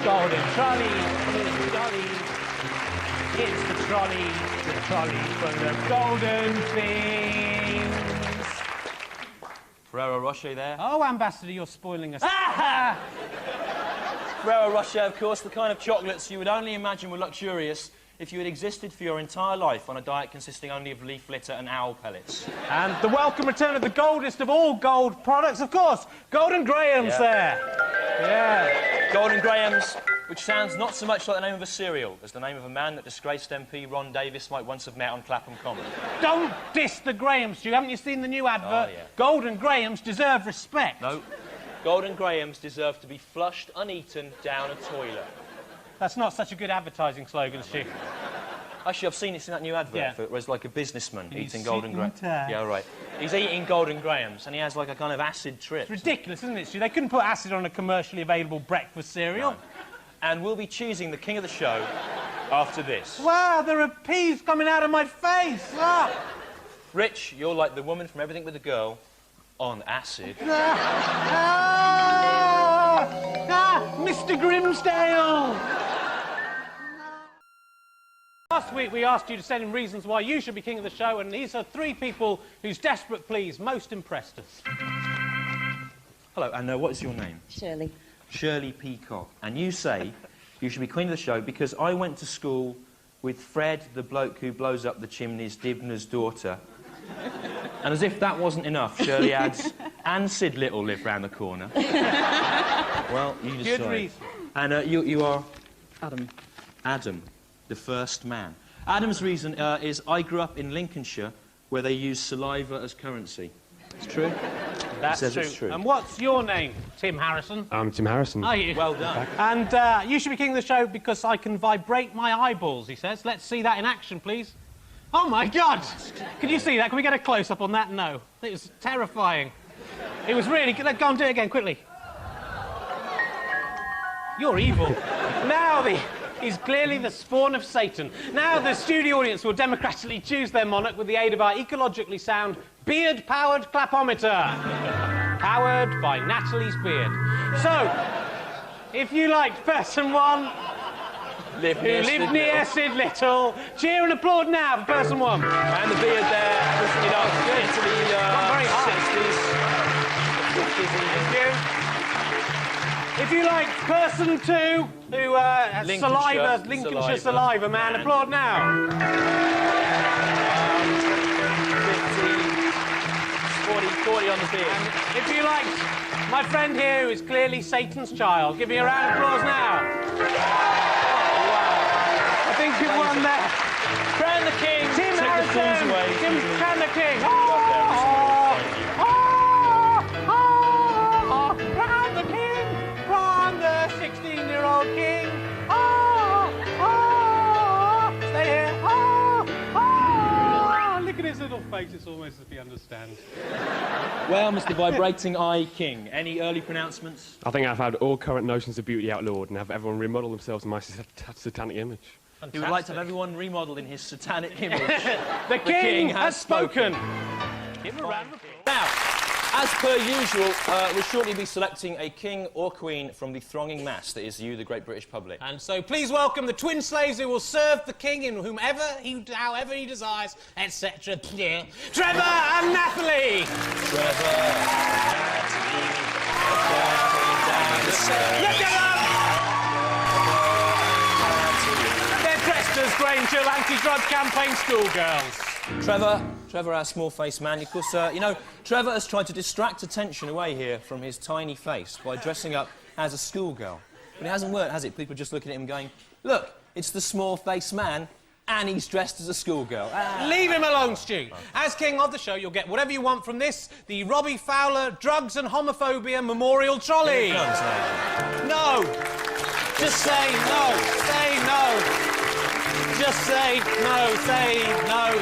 Golden trolley, trolley. It's the trolley for the golden things. Ferrero Rocher there. Oh, Ambassador, you're spoiling us. Ferrero Rocher, of course, the kind of chocolates you would only imagine were luxurious if you had existed for your entire life on a diet consisting only of leaf litter and owl pellets. And the welcome return of the goldest of all gold products, of course, Golden Grahams there. Yeah. Golden Grahams, which sounds not so much like the name of a cereal as the name of a man that disgraced MP Ron Davis might once have met on Clapham Common. Don't diss the Grahams, Stu. Haven't you seen the new advert? Oh, yeah. Golden Grahams deserve respect. No. Golden Grahams deserve to be flushed uneaten down a toilet. That's not such a good advertising slogan, Stu. Actually, I've seen that new advert Yeah. where it's like a businessman He's eating Golden Grahams. sitting Yeah, right. He's eating Golden Grahams and he has like a kind of acid trip. It's ridiculous, isn't it, Stu? They couldn't put acid on a commercially available breakfast cereal. No. And we'll be choosing the king of the show after this. Wow, there are peas coming out of my face. Ah. Rich, you're like the woman from Everything But the Girl on acid. Mr. Grimsdale! Last week we asked you to send in reasons why you should be king of the show, and these are 3 people whose desperate pleas most impressed us. Hello, and what is your name? Shirley. Shirley Peacock. And you say you should be queen of the show because I went to school with Fred, the bloke who blows up the chimneys, Dibner's daughter. And as if that wasn't enough, Shirley adds, and Sid Little live round the corner. Well, you decide. Good reason. And you are? Adam. Adam, the first man. Adam's reason is I grew up in Lincolnshire where they use saliva as currency. It's true? That's says true. it's true. And what's your name, Tim Harrison? I'm Tim Harrison. Are you? Well done. And you should be king of the show because I can vibrate my eyeballs, he says. Let's see that in action, please. Oh, my God! Can you see that? Can we get a close-up on that? No. It was terrifying. It was really good. Go on, do it again, quickly. You're evil. Now he's clearly the spawn of Satan. Now the studio audience will democratically choose their monarch with the aid of our ecologically sound beard-powered clapometer. Powered by Natalie's beard. So, if you liked person 1... who lived near Sid Little. Cheer and applaud now for person 1. And the beard there, you know, into the very high. 60s, 50s even. Thank you. If you liked person 2, who has Lincolnshire saliva man, applaud now. 40 on the beard. And if you liked my friend here, who is clearly Satan's child, give me a round of applause now. I think you won there. Crown the king. Tim Take the fools Harrison. away. Crown the king. Crown the king. Crown the 16-year-old king. Stay here. Look at his little face. It's almost as if he understands. Well, Mr. Vibrating Eye King, any early pronouncements? I think I've had all current notions of beauty outlawed and have everyone remodel themselves in my satanic image. He would like to have everyone remodelled in his satanic image. The king has spoken. Give him a round of applause. Now, as per usual, we'll shortly be selecting a king or queen from the thronging mass that is you, the great British public. And so please welcome the twin slaves who will serve the king in however he desires, etc. Yeah. Trevor and Natalie! Trevor Look at them! They're dressed as Grange anti-drug campaign schoolgirls. Trevor, our small-faced man. Of course, you know, Trevor has tried to distract attention away here from his tiny face by dressing up as a schoolgirl. But it hasn't worked, has it? People are just looking at him going, look, it's the small-faced man, and he's dressed as a schoolgirl. Leave him alone, Stu. As king of the show, you'll get whatever you want from this, the Robbie Fowler Drugs and Homophobia Memorial Trolley. No. Just say no. Say no. just say no,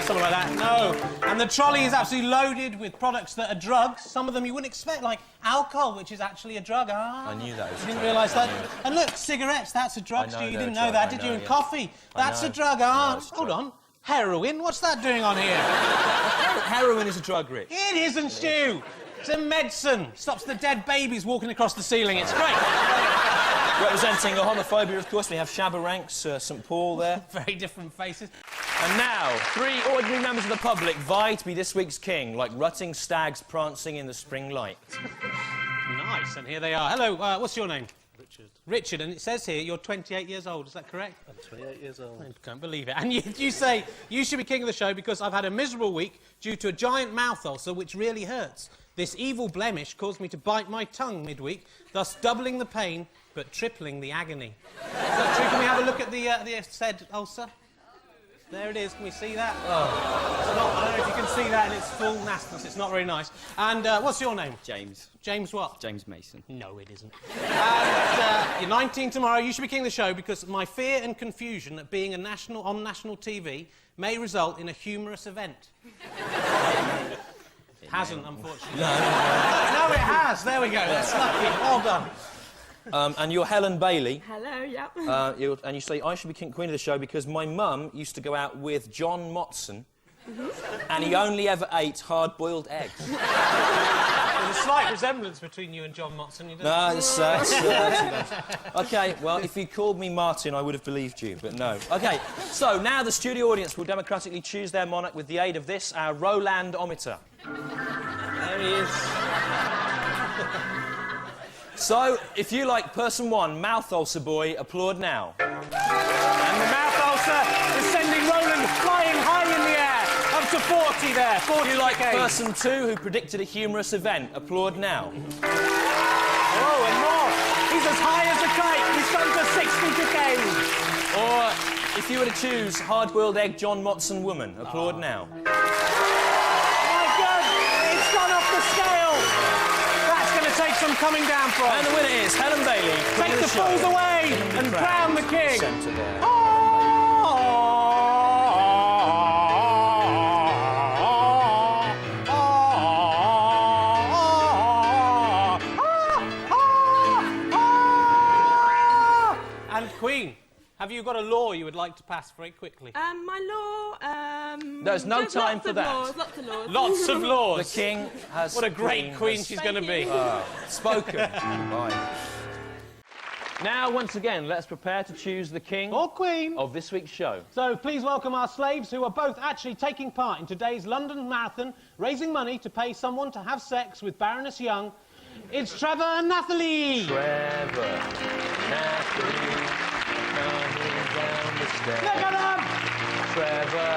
something like that, no. And the trolley is absolutely loaded with products that are drugs. Some of them you wouldn't expect, like alcohol, which is actually a drug. I knew that was You didn't realise that. And look, cigarettes, that's a drug, Stu. You didn't know that, did you? And coffee, that's a drug. Hold on. Heroin, what's that doing on here? Heroin is a drug, Rich. It isn't, Stu. It's a medicine. Stops the dead babies walking across the ceiling. It's great. Representing a homophobia, of course, we have Shabba Ranks, St Paul there. Very different faces. And now, 3 ordinary members of the public vie to be this week's king, like rutting stags prancing in the spring light. Nice, and here they are. Hello, what's your name? Richard. Richard, and it says here you're 28 years old, is that correct? I'm 28 years old. I can't believe it. And you say you should be king of the show because I've had a miserable week due to a giant mouth ulcer which really hurts. This evil blemish caused me to bite my tongue midweek, thus doubling the pain but tripling the agony. Is that true? Can we have a look at the said ulcer? There it is. Can we see that? Oh. It's not, I don't know if you can see that in its full nastiness. It's not very nice. And what's your name? James. James what? James Mason. No, it isn't. And you're 19 tomorrow. You should be king of the show because my fear and confusion at being on national TV may result in a humorous event. It hasn't, unfortunately. No, it has. There we go. That's lucky. Well done. And you're Helen Bailey. Hello, yep. And you say, I should be queen of the show because my mum used to go out with John Motson, and he only ever ate hard-boiled eggs. There's a slight resemblance between you and John Motson. You don't No, it's OK, well, if you called me Martin, I would have believed you, but no. OK, so now the studio audience will democratically choose their monarch with the aid of this, our Roland-ometer. There he is. So, if you like person 1, Mouth Ulcer Boy, applaud now. And the mouth ulcer is sending Roland flying high in the air. Up to 40 there. 40 If you like games. person 2, who predicted a humorous event, applaud now. Oh, and more. He's as high as a kite. He's going to 60 decades. Or, if you were to choose hard-boiled egg John Motson woman, applaud now. My God, it's gone off the scale. That's going to take some coming down from. And the winner is Helen Bailey. Take the fools away and crown the king. Centre there. And Queen, have you got a law you would like to pass very quickly? My law, There's no time for that. Lots of laws. Lots of laws. The king has... What a great queen she's going to be. Spoken. Right. Now, once again, let's prepare to choose the king... Or queen. ...of this week's show. So, please welcome our slaves who are both actually taking part in today's London Marathon, raising money to pay someone to have sex with Baroness Young. It's Trevor and Nathalie. Trevor, Nathalie, coming down the stairs. Look at them! Trevor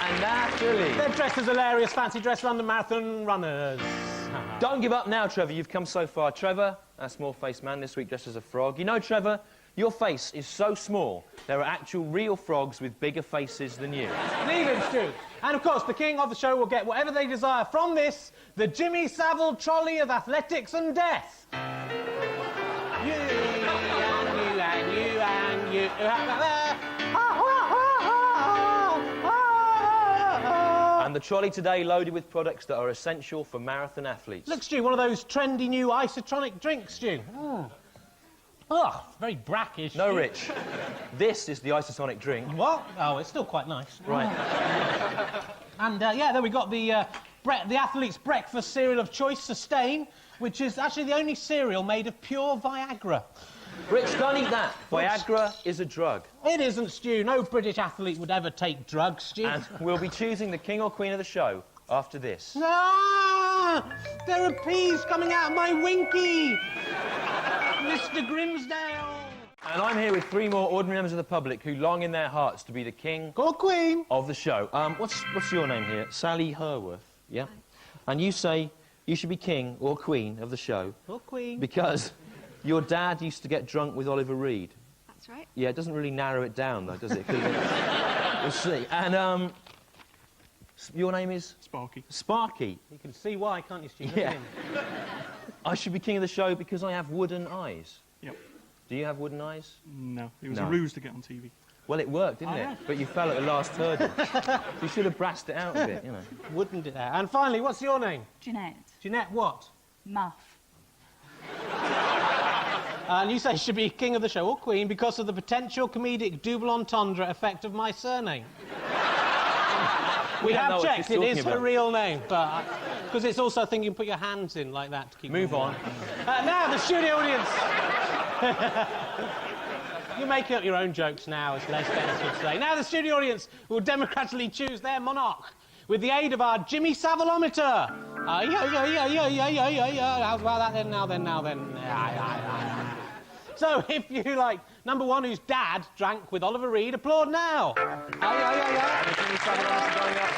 and Nathalie. They're dressed as hilarious fancy dress London Marathon runners. Don't give up now, Trevor. You've come so far. Trevor, a small-faced man, this week dressed as a frog. You know, Trevor, your face is so small, there are actual real frogs with bigger faces than you. Leave him, Stu. And, of course, the king of the show will get whatever they desire from this, the Jimmy Savile trolley of athletics and death. You and you and you and you. And the trolley today loaded with products that are essential for marathon athletes. Look, Stu, one of those trendy new isotonic drinks, Stu. Oh, very brackish. No, Rich. This is the isotonic drink. What? Oh, it's still quite nice. Right. And, yeah, there we got the athlete's breakfast cereal of choice, Sustain, which is actually the only cereal made of pure Viagra. Rich, don't eat that. Viagra is a drug. It isn't, Stu. No British athlete would ever take drugs, Stu. And we'll be choosing the king or queen of the show after this. Ah! There are peas coming out of my winky! Mr. Grimsdale! And I'm here with 3 more ordinary members of the public who long in their hearts to be the king or queen of the show. What's your name here? Sally Herworth, yeah? And you say you should be king or queen of the show. Or queen. Because your dad used to get drunk with Oliver Reed. That's right. Yeah, it doesn't really narrow it down, though, does it? We'll see. And, your name is? Sparky. Sparky. You can see why, can't you, Stu? Yeah. I should be king of the show because I have wooden eyes. Yep. Do you have wooden eyes? No, it was No. a ruse to get on TV. Well, it worked, didn't it? But you fell at the last hurdle. You should have brassed it out a bit, you know. Wouldn't it? And finally, what's your name? Jeanette. Jeanette what? Muff. And you say she should be king of the show or queen because of the potential comedic double entendre effect of my surname. We have checked, it is her real name, but because it's also a thing you can put your hands in like that to keep. Move on. Now the studio audience. You make up your own jokes now, as Les Dennis would say. Now the studio audience will democratically choose their monarch with the aid of our Jimmy Savilometer. How's about that then? Now then. So if you like number one, whose dad drank with Oliver Reed, applaud now. Jimmy Savilometer going up.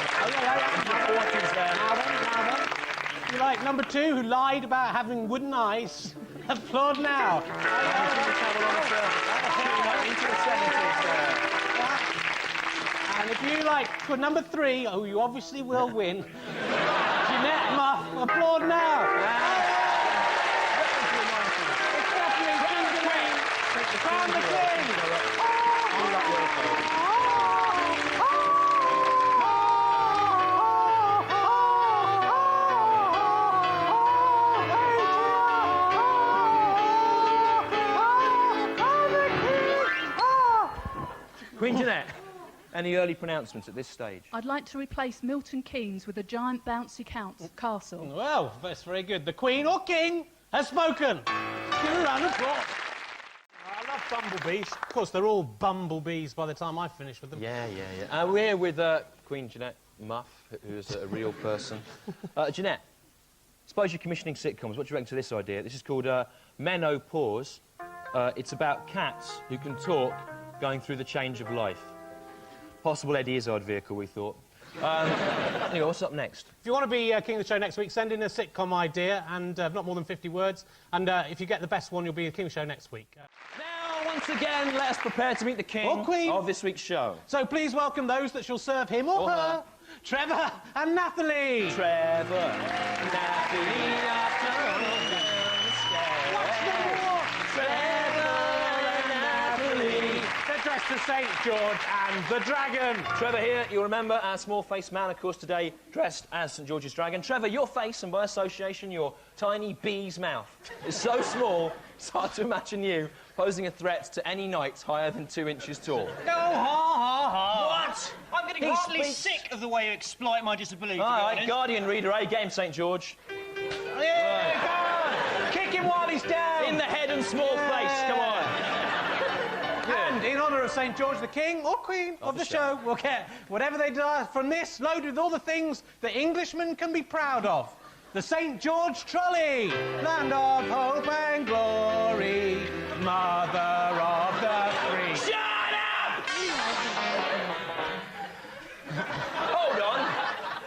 Now then. You like number two, who lied about having wooden eyes, applaud now. And if you like for number three, who you obviously will win, Jeanette Muff, applaud now. Crown the king. Queen Jeanette, any early pronouncements at this stage? I'd like to replace Milton Keynes with a giant bouncy castle. Well, that's very good. The Queen or King has spoken. Give her a round of applause. I love bumblebees. Of course, they're all bumblebees by the time I finish with them. Yeah. We're here with Queen Jeanette Muff, who's a real person. Jeanette, suppose you're commissioning sitcoms. What do you reckon to this idea? This is called Menopause. It's about cats who can talk going through the change of life. Possible Eddie Izzard vehicle, we thought. Anyway, what's up next? If you want to be king of the show next week, send in a sitcom idea and not more than 50 words. And if you get the best one, you'll be the king of the show next week. Now, once again, let us prepare to meet the king or queen of this week's show. So please welcome those that shall serve him or her. Trevor and Nathalie. Trevor and Nathalie after dressed as St. George and the Dragon. Trevor here, you'll remember our small-faced man, of course, today dressed as St. George's Dragon. Trevor, your face, and by association, your tiny bee's mouth, is so small, it's hard to imagine you posing a threat to any knight higher than 2 inches tall. Oh, ha! What? I'm getting heartily sick of the way you exploit my disability. All right, Guardian reader, game, St. George. Yeah, go on! Kick him while he's down! In the head and small face, come on. And in honour of St. George the King or Queen of the show, we'll get whatever they do from this, loaded with all the things that Englishmen can be proud of. The St. George Trolley, land of hope and glory, mother of the free. Shut up! Hold on.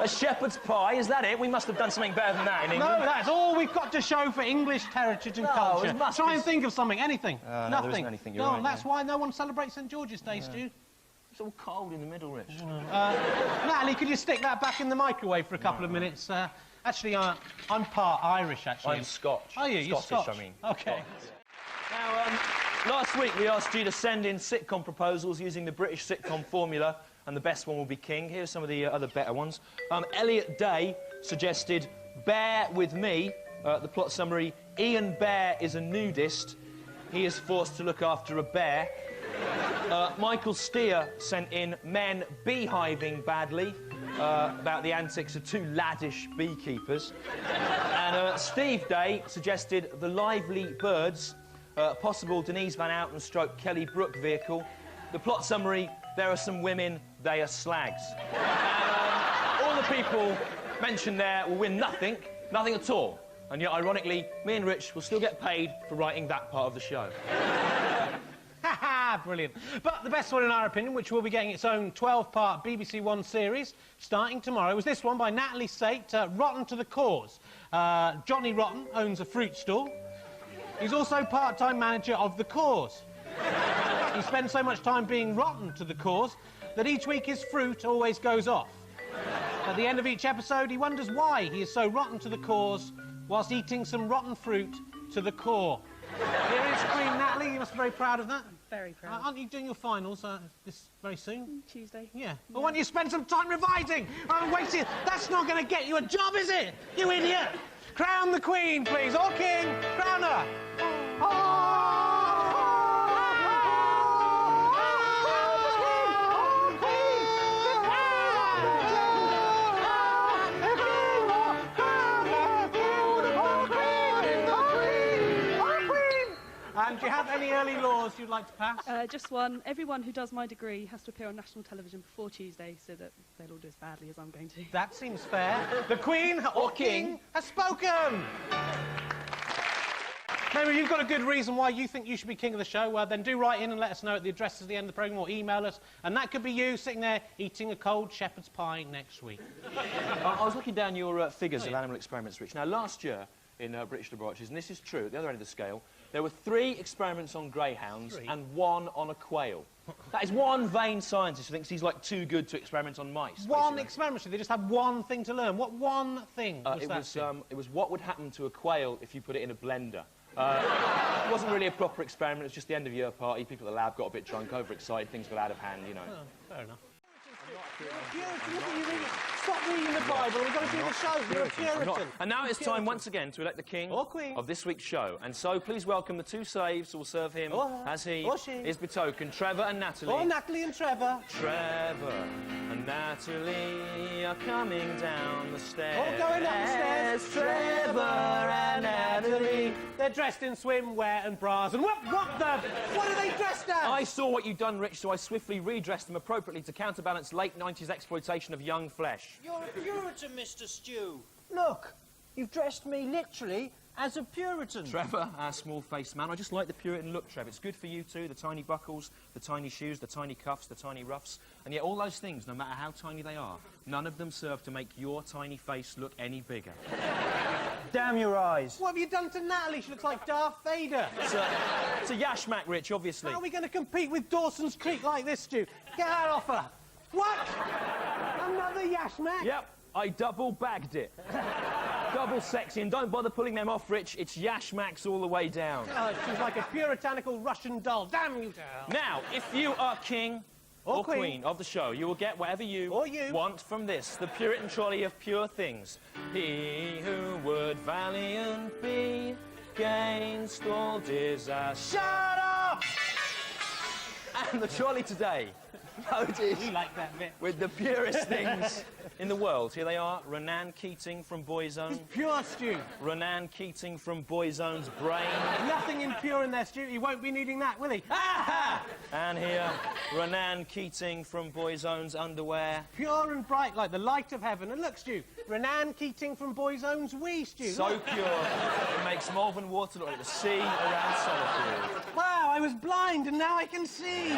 A shepherd's pie, is that it? We must have done something better than that in England. No, that's all we've got to show for English heritage and culture. Try and think of something, anything. No, Nothing. there isn't anything, you're no, right, that's why no one celebrates St. George's Day, Stu. It's all cold in the middle, Rich. Natalie, could you stick that back in the microwave for a couple of minutes? Actually, I'm part Irish, actually. I'm Scotch. Are you? You're Scottish, Scotch? I mean. OK. Now, last week we asked you to send in sitcom proposals using the British sitcom formula, and the best one will be king. Here are some of the other better ones. Elliot Day suggested Bear With Me. The plot summary, Ian Bear is a nudist. He is forced to look after a bear. Michael Steer sent in Men Beehiving Badly, about the antics of 2 laddish beekeepers. And Steve Day suggested The Lively Birds, possible Denise Van Outen stroke Kelly Brook vehicle. The plot summary, there are some women, they are slags. And, all the people mentioned there will win nothing at all. And yet, ironically, me and Rich will still get paid for writing that part of the show. Ha-ha, brilliant. But the best one, in our opinion, which will be getting its own 12-part BBC One series starting tomorrow, was this one by Natalie Sate, Rotten to the Cause. Johnny Rotten owns a fruit stall. He's also part-time manager of The Cause. He spends so much time being rotten to the cause that each week his fruit always goes off. At the end of each episode, he wonders why he is so rotten to the cause whilst eating some rotten fruit to the core. Here is Queen Natalie. You must be very proud of that. Very proud. Aren't you doing your finals this very soon? Tuesday. Yeah. Well, why don't you spend some time revising? I'm waiting. That's not going to get you a job, is it? You idiot! Crown the Queen, please. Or King. Crown her. And do you have any early laws you'd like to pass? Just one. Everyone who does my degree has to appear on national television before Tuesday so that they'll all do as badly as I'm going to. That seems fair. The Queen or King has spoken! Maybe you've got a good reason why you think you should be king of the show, well, then do write in and let us know at the address at the end of the programme or email us, and that could be you sitting there eating a cold shepherd's pie next week. I was looking down your figures of animal experiments, Rich. Now, last year in British laboratories, and this is true, at the other end of the scale, there were 3 experiments on greyhounds and 1 on a quail. That is one vain scientist who thinks he's, like, too good to experiment on mice. One experiment, so they just had one thing to learn. What one thing was that? It was what would happen to a quail if you put it in a blender. It wasn't really a proper experiment, it was just the end-of-year party. People at the lab got a bit drunk, overexcited, things got out of hand, you know. Oh, fair enough. You're a Puritan, look at you reading. Stop reading the Bible, we've got to do the show. You're a Puritan. And now it's time once again to elect the king or queen of this week's show. And so please welcome the 2 slaves who will serve him as he is betokened, Trevor and Natalie. Or Natalie and Trevor. Trevor and Natalie are coming down the stairs. All going up the stairs. Trevor and Natalie. They're dressed in swimwear and bras. And what are they dressed as? I saw what you'd done, Rich, so I swiftly redressed them appropriately to counterbalance late 90s exploitation of young flesh. You're a Puritan, Mr. Stew. Look, you've dressed me literally as a Puritan. Trevor, our small-faced man. I just like the Puritan look, Trevor. It's good for you too, the tiny buckles, the tiny shoes, the tiny cuffs, the tiny ruffs. And yet all those things, no matter how tiny they are, none of them serve to make your tiny face look any bigger. Damn your eyes. What have you done to Natalie? She looks like Darth Vader. It's a yashmak, Rich, obviously. How are we going to compete with Dawson's Creek like this, Stu? Get that off her. What? Another yashmak? Yep, I double-bagged it. Double sexy, and don't bother pulling them off, Rich. It's yashmaks all the way down. Oh, she's like a puritanical Russian doll. Damn you, doll. Now, if you are king or queen of the show, you will get whatever you want from this, the Puritan trolley of pure things. He who would valiant be gainst all disaster. Shut up! And the trolley today, loaded we like that bit. with the purest things in the world. Here they are, Renan Keating from Boyzone. It's pure, Stu. Renan Keating from Boyzone's brain. Nothing impure in there, Stu. He won't be needing that, will he? And here, Renan Keating from Boyzone's underwear. Pure and bright like the light of heaven. And look, Stu, Renan Keating from Boyzone's wee, Stu. So look. pure, it makes Malvern water look like the sea around Sellafield. Wow, I was blind and now I can see.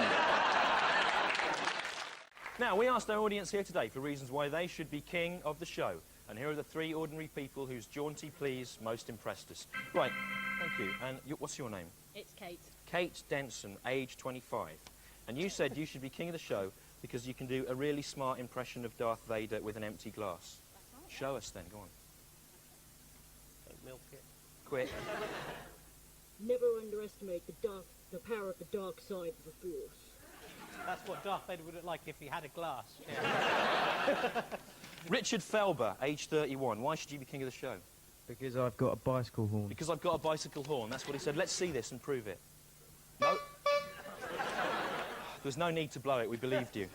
Now, we asked our audience here today for reasons why they should be king of the show. And here are the 3 ordinary people whose jaunty pleas most impressed us. Right, thank you. And what's your name? It's Kate. Kate Denson, age 25. And you said you should be king of the show because you can do a really smart impression of Darth Vader with an empty glass. That's right. Show us then, go on. Don't milk it. Quick. Never underestimate the power of the dark side of the Force. That's what Darth Vader would look like if he had a glass. Richard Felber, age 31. Why should you be king of the show? Because I've got a bicycle horn. Because I've got a bicycle horn. That's what he said. Let's see this and prove it. No. There's no need to blow it. We believed you.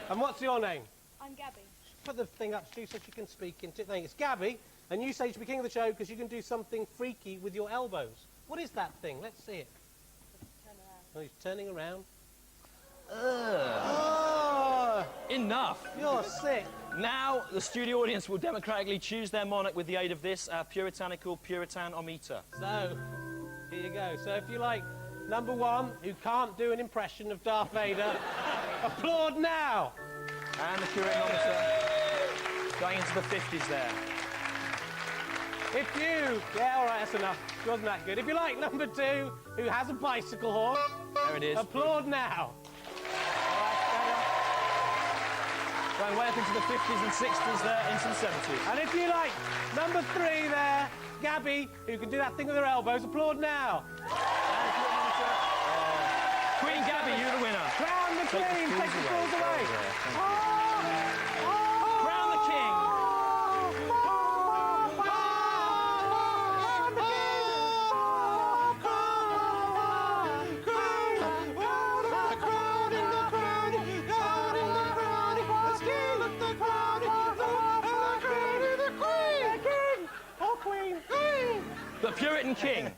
And what's your name? I'm Gabby. Put the thing up, Stu, so she can speak into it. It's Gabby, and you say you should be king of the show because you can do something freaky with your elbows. What is that thing? Let's see it. Turn around. Oh, he's turning around. Oh. Enough. You're sick. Now, the studio audience will democratically choose their monarch with the aid of this, our puritanical Puritanometer. So, here you go. So if you like number 1, who can't do an impression of Darth Vader, applaud now. And the Puritanometer going into the 50s there. If you... Yeah, all right, that's enough. It wasn't that good. If you like number 2, who has a bicycle horn, there it is. Applaud now. Going way up into the 50s and 60s there, into the 70s. And if you like number 3 there, Gabby, who can do that thing with her elbows, applaud now. Queen Queen, take the balls away. Crown the king. The Puritan king.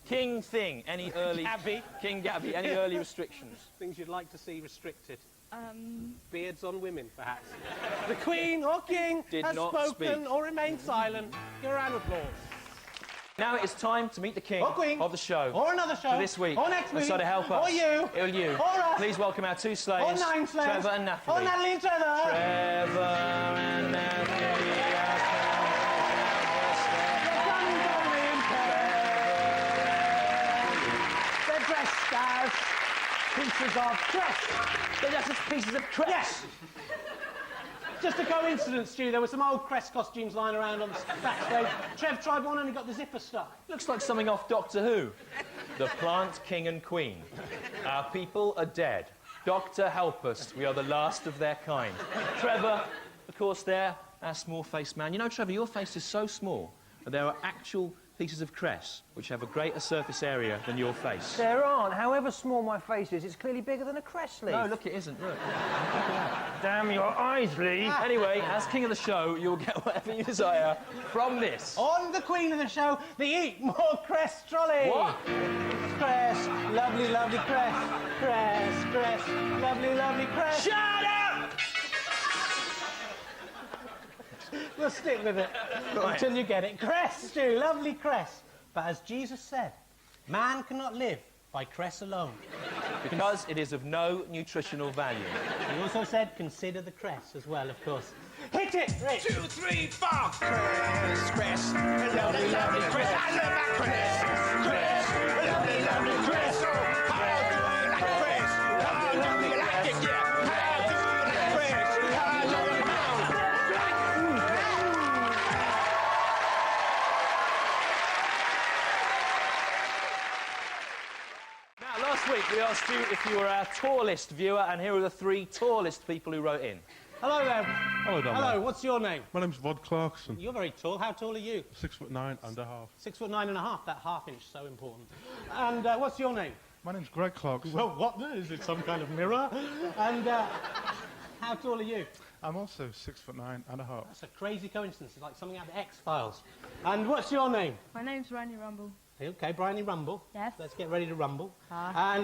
King Thing. Any early... Gabby. King Gabby. Any early restrictions? Things you'd like to see restricted. Beards on women, perhaps. The Queen or King has spoken or remained silent. Give a round of applause. Now it is time to meet the king or Queen of the show. Or another show. For this week. Or next week. So to help us. Or you. Or you. Or us. Please welcome our two slaves. Or 9 slaves. Trevor and Natalie. Or Natalie and Trevor. Trevor and Natalie. They're dressed as pieces of cress. They're just pieces of cress? Yes. Just a coincidence, Stu. There were some old crest costumes lying around on the backstage. Trev tried one and he got the zipper stuck. Looks like something off Doctor Who. The plant king and queen. Our people are dead. Doctor, help us. We are the last of their kind. Trevor, of course, there, our small-faced man. You know, Trevor, your face is so small that there are actual pieces of cress which have a greater surface area than your face. There aren't. However small my face is, it's clearly bigger than a cress leaf. No, look, it isn't. Look. Damn your eyes, Lee. Anyway, as king of the show, you'll get whatever you desire from this. On the Queen of the show, the Eat More Cress trolley. What? Cress, lovely, lovely cress. Cress, cress, lovely, lovely cress. Shut up! We'll stick with it until you get it. Cress, Stu, lovely cress. But as Jesus said, man cannot live by cress alone. Because it is of no nutritional value. He also said, consider the cress as well, of course. Hit it, Rich! 2, 3, 4. Cress, cress, lovely, lovely cress. I love my cress. Cress, lovely, lovely cress. How do you like cress? How do you like it? Yeah. How do you like cress? How do you like it? Now, last week we asked you if you were our tallest viewer, and here are the 3 tallest people who wrote in. Hello there. Hello, Dan. Hello, what's your name? My name's Rod Clarkson. You're very tall. How tall are you? 6'9" and a half. 6'9½. That half inch, so important. And what's your name? My name's Greg Clarkson. Well, what? Is it some kind of mirror? And how tall are you? I'm also 6'9" and a half. That's a crazy coincidence. It's like something out of the X-Files. And what's your name? My name's Rani Rumble. Okay, Bryony Rumble. Yes. Let's get ready to rumble. Hi.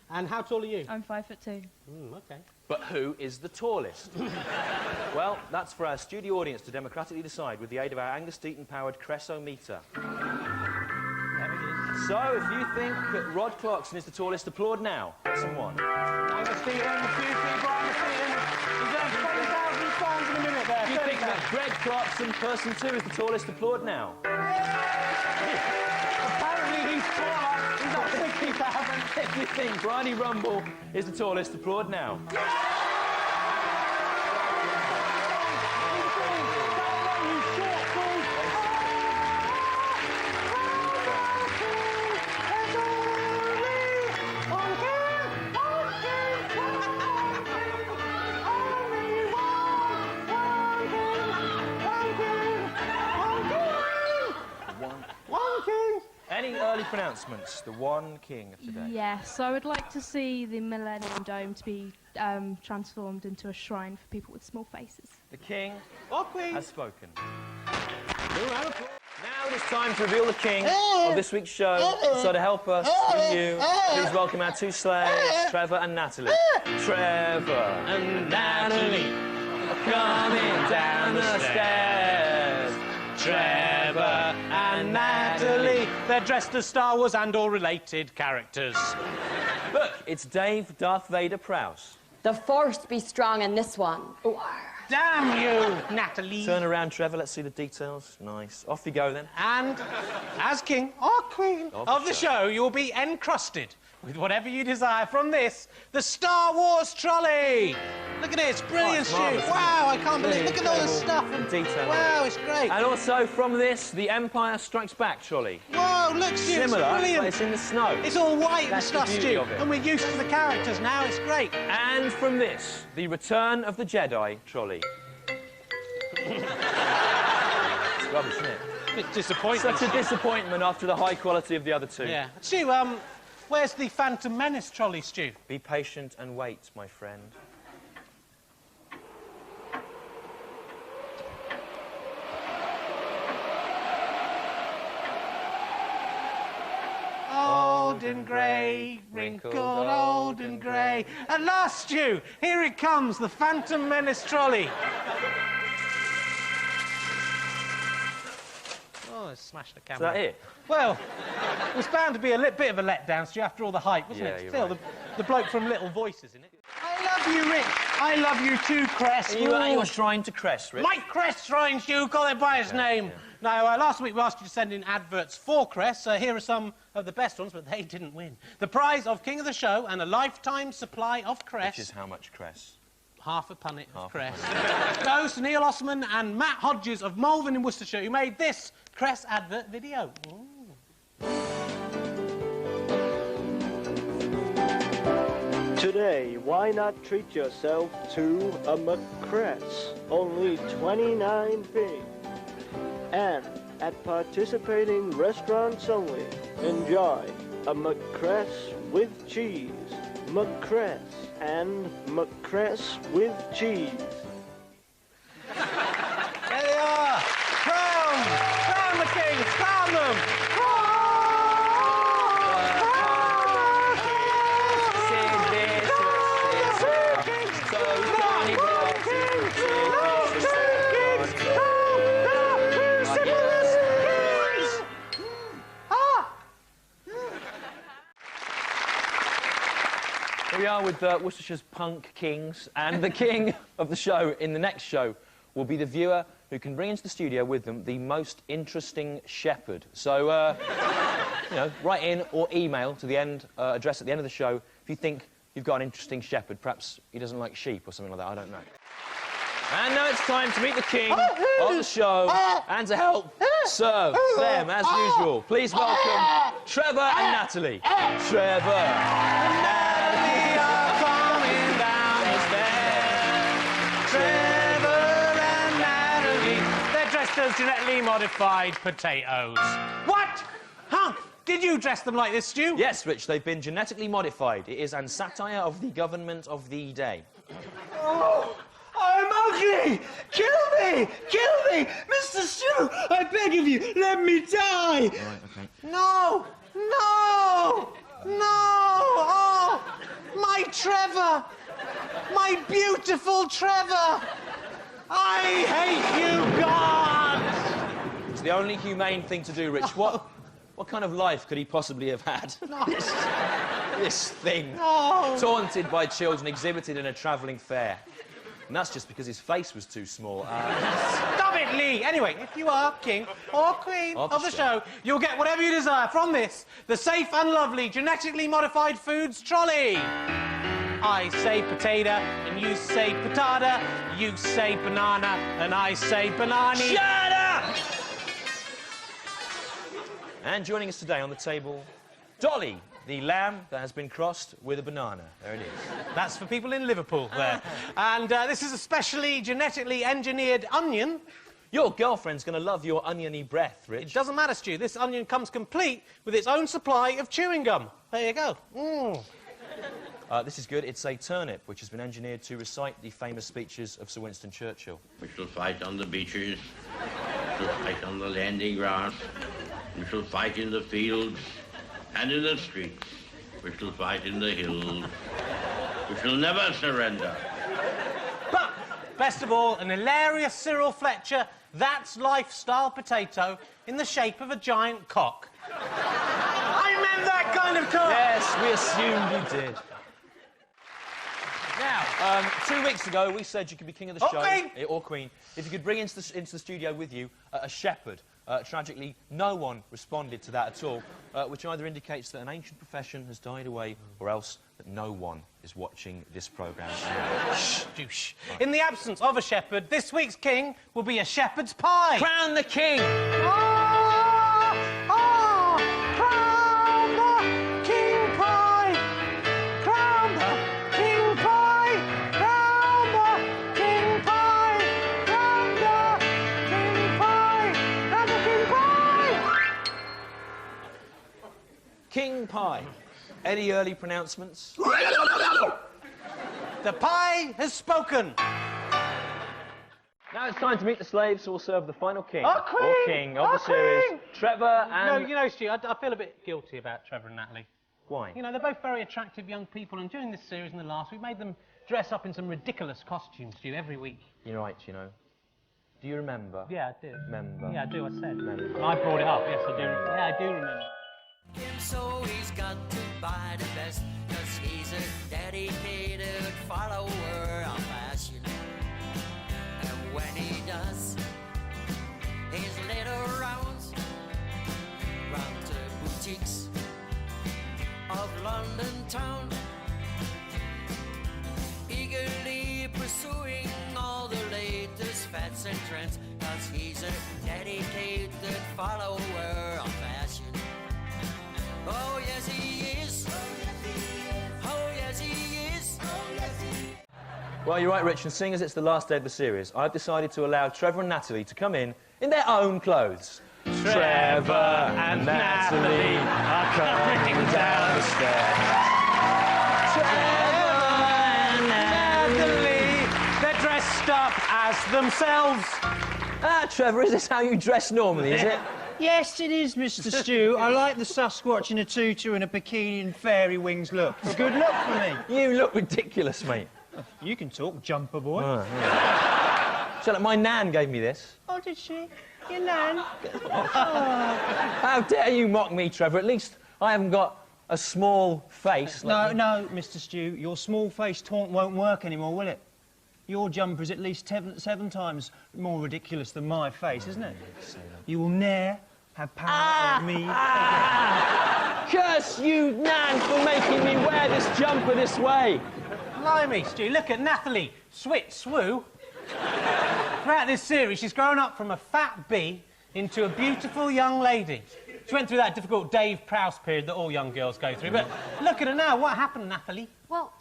And how tall are you? I'm 5'2". Okay. But who is the tallest? Well, that's for our studio audience to democratically decide with the aid of our Angus Deaton-powered Cressometer. So, if you think that Rod Clarkson is the tallest, applaud now. Someone. Angus Deaton, beauty, Brian Deaton. He's earned 20,000 pounds in a minute there. If you think that Greg Clarkson, person 2, is the tallest, applaud now. Apparently he's taller. He's not 60,000. If you think Bryony Rumble is the tallest, applaud now. Any early pronouncements? The one king of today. Yes, so I would like to see the Millennium Dome to be transformed into a shrine for people with small faces. The king or queen has spoken. Now it is time to reveal the king of this week's show. So to help us with you, please welcome our 2 slaves, Trevor and Natalie. Trevor and Natalie coming down the stairs. Trevor and Natalie. They're dressed as Star Wars and all related characters. Look, it's Dave Darth Vader Prowse. The Force be strong in this one. Damn you, Natalie. Turn around, Trevor. Let's see the details. Nice. Off you go, then. And as king or queen of the show, you'll be encrusted with whatever you desire from this, the Star Wars trolley. Look at this, brilliant, Stu. Wow, I can't believe. Look at all the stuff and detail. Wow, it's great. And also from this, the Empire Strikes Back trolley. Whoa, look, Stu, Similar, it's brilliant. but it's in the snow. It's all white That's and stuff, the beauty Stu, of it. and we're used to the characters now. It's great. And from this, the Return of the Jedi trolley. It's rubbish, isn't it? It's disappointing. Such a disappointment after the high quality of the other two. Yeah. Stu, where's the Phantom Menace trolley, Stu? Be patient and wait, my friend. Old and grey, wrinkled old and grey. At last, Stu, here it comes, the Phantom Menace trolley. Oh, it's smashed the camera. Is that it? Well, it was bound to be a bit of a letdown, Stu, after all the hype, wasn't Yeah, it? you're Still, right. the bloke from Little Voices, in it. I love you, Rich. I love you too, Cress. Are you at your shrine to Cress, Rich? Mike Cress shrine, Stu, call it by his name. Now, last week we asked you to send in adverts for Cress. Here are some of the best ones, but they didn't win. The prize of King of the Show and a lifetime supply of Cress. Which is how much Cress? Half a punnet of Cress. Goes to Neil Osman and Matt Hodges of Malvern in Worcestershire, who made this Cress advert video. Today, why not treat yourself to a McCress? Only 29p. And at participating restaurants only, enjoy a McCress with cheese. McCress and McCress with cheese. There they are! Crown the kings! Crown them! Here we are with Worcestershire's punk kings, and the king of the show in the next show will be the viewer who can bring into the studio with them the most interesting shepherd. So, you know, write in or email to the address at the end of the show if you think you've got an interesting shepherd. Perhaps he doesn't like sheep or something like that, I don't know. And now it's time to meet the king of the show and to help serve them as usual. Please welcome Trevor and Natalie. Trevor and Natalie are coming down the stairs. Trevor and Natalie. They're dressed as genetically modified potatoes. What? Huh? Did you dress them like this, Stu? Yes, Rich, they've been genetically modified. It is an satire of the government of the day. Oh, I'm ugly! Kill me! Kill me! Mr. Stu, I beg of you, let me die! Right, okay. No! No! No! Oh! My Trevor! My beautiful Trevor! I hate you, God! It's the only humane thing to do, Rich. What kind of life could he possibly have had? No. This thing. No. Taunted by children, exhibited in a travelling fair. And that's just because his face was too small. Stop it, Lee! Anyway, if you are king or queen of the show, you'll get whatever you desire from this, the safe and lovely genetically modified foods trolley. I say potato, and you say patata, you say banana, and I say banani. Shut up! And joining us today on the table, Dolly, the lamb that has been crossed with a banana. There it is. That's for people in Liverpool there. And this is a specially genetically engineered onion. Your girlfriend's going to love your oniony breath, Rich. It doesn't matter, Stu. This onion comes complete with its own supply of chewing gum. There you go. This is good. It's a turnip, which has been engineered to recite the famous speeches of Sir Winston Churchill. We shall fight on the beaches. We shall fight on the landing ground. We shall fight in the fields and in the streets. We shall fight in the hills. We shall never surrender. But, best of all, an hilarious Cyril Fletcher That's Lifestyle potato in the shape of a giant cock. I meant that kind of cock! Yes, we assumed you did. Now, 2 weeks ago, we said you could be king of the show. Queen. Or queen. If you could bring into the studio with you a shepherd. Tragically, no one responded to that at all, which either indicates that an ancient profession has died away, or else that no one is watching this programme. Shh, douche. In the absence of a shepherd, this week's king will be a shepherd's pie. Crown the king! Crown the king pie! Crown the king pie! Crown the king pie! Crown the king pie! Crown the king pie! King pie. Any early pronouncements? The pie has spoken. Now it's time to meet the slaves who will serve the final king, Our queen! or king of Our the series, queen! Trevor and... No, you know, Stu, I feel a bit guilty about Trevor and Natalie. Why? You know, they're both very attractive young people, and during this series and the last, we've made them dress up in some ridiculous costumes, Stu, every week. You're right, you know. Do you remember? Yeah, I do. Remember? Yeah, I do, I said. Remember. I brought it up, yes, I do. Yeah, I do remember. So he's got to buy the best, 'cause he's a dedicated follower of fashion. And when he does his little rounds round the boutiques of London town, eagerly pursuing all the latest fads and trends, 'cause he's a dedicated follower of fashion. Oh yes he is. Oh yes he is. Oh yes he is. Oh yes he is. Well, you're right, Rich, and seeing as it's the last day of the series, I've decided to allow Trevor and Natalie to come in their own clothes. Trevor and Natalie are coming down the stairs. Trevor and Natalie, they're dressed up as themselves. Ah, Trevor, is this how you dress normally, is it? Yes, it is, Mr. Stew. I like the Sasquatch in a tutu and a bikini and fairy wings look. It's a good look for me. You look ridiculous, mate. You can talk, jumper boy. Oh, yeah. So, look, my nan gave me this. Oh, did she? Your nan? How dare you mock me, Trevor? At least I haven't got a small face. Like No, Mr. Stew. Your small face taunt won't work anymore, will it? Your jumper is at least seven times more ridiculous than my face, isn't it? You will ne'er have power over me again. Curse you, Nan, for making me wear this jumper this way. Blimey, Stu, look at Natalie. Swit, swoo. Throughout this series, she's grown up from a fat bee into a beautiful young lady. She went through that difficult Dave Prowse period that all young girls go through. But look at her now. What happened, Natalie? Well,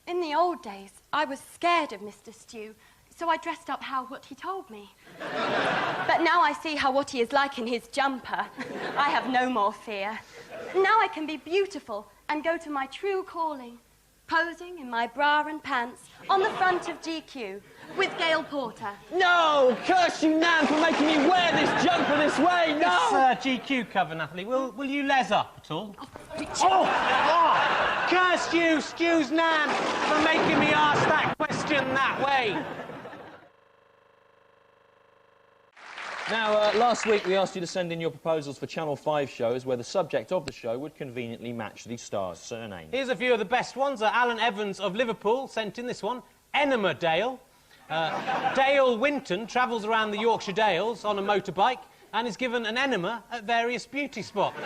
in the old days, I was scared of Mr. Stew, so I dressed up how what he told me. But now I see how what he is like in his jumper. I have no more fear. Now I can be beautiful and go to my true calling, posing in my bra and pants on the front of GQ with Gail Porter. No! Curse you, Nan, for making me wear this jumper this way! No! This GQ cover, Natalie, will you les up at all? Oh! Curse you, Stew's Nan, for making me ask that question that way. Now, last week we asked you to send in your proposals for Channel 5 shows where the subject of the show would conveniently match the star's surname. Here's a few of the best ones. Alan Evans of Liverpool sent in this one. Enema Dale. Dale Winton travels around the Yorkshire Dales on a motorbike and is given an enema at various beauty spots.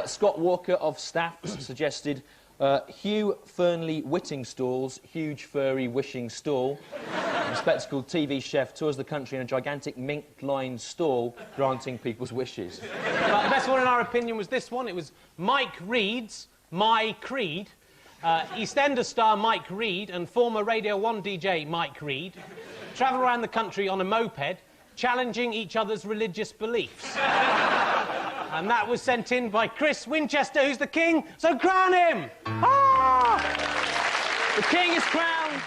Scott Walker of Staffs suggested Hugh Fernley Whittingstall's huge furry wishing stall. A spectacled TV chef tours the country in a gigantic mink-lined stall, granting people's wishes. But the best one in our opinion was this one. It was Mike Reed's My Creed. EastEnders star Mike Reed and former Radio 1 DJ Mike Reed travel around the country on a moped, challenging each other's religious beliefs. And that was sent in by Chris Winchester, who's the king, so crown him! Ah! The king is crowned!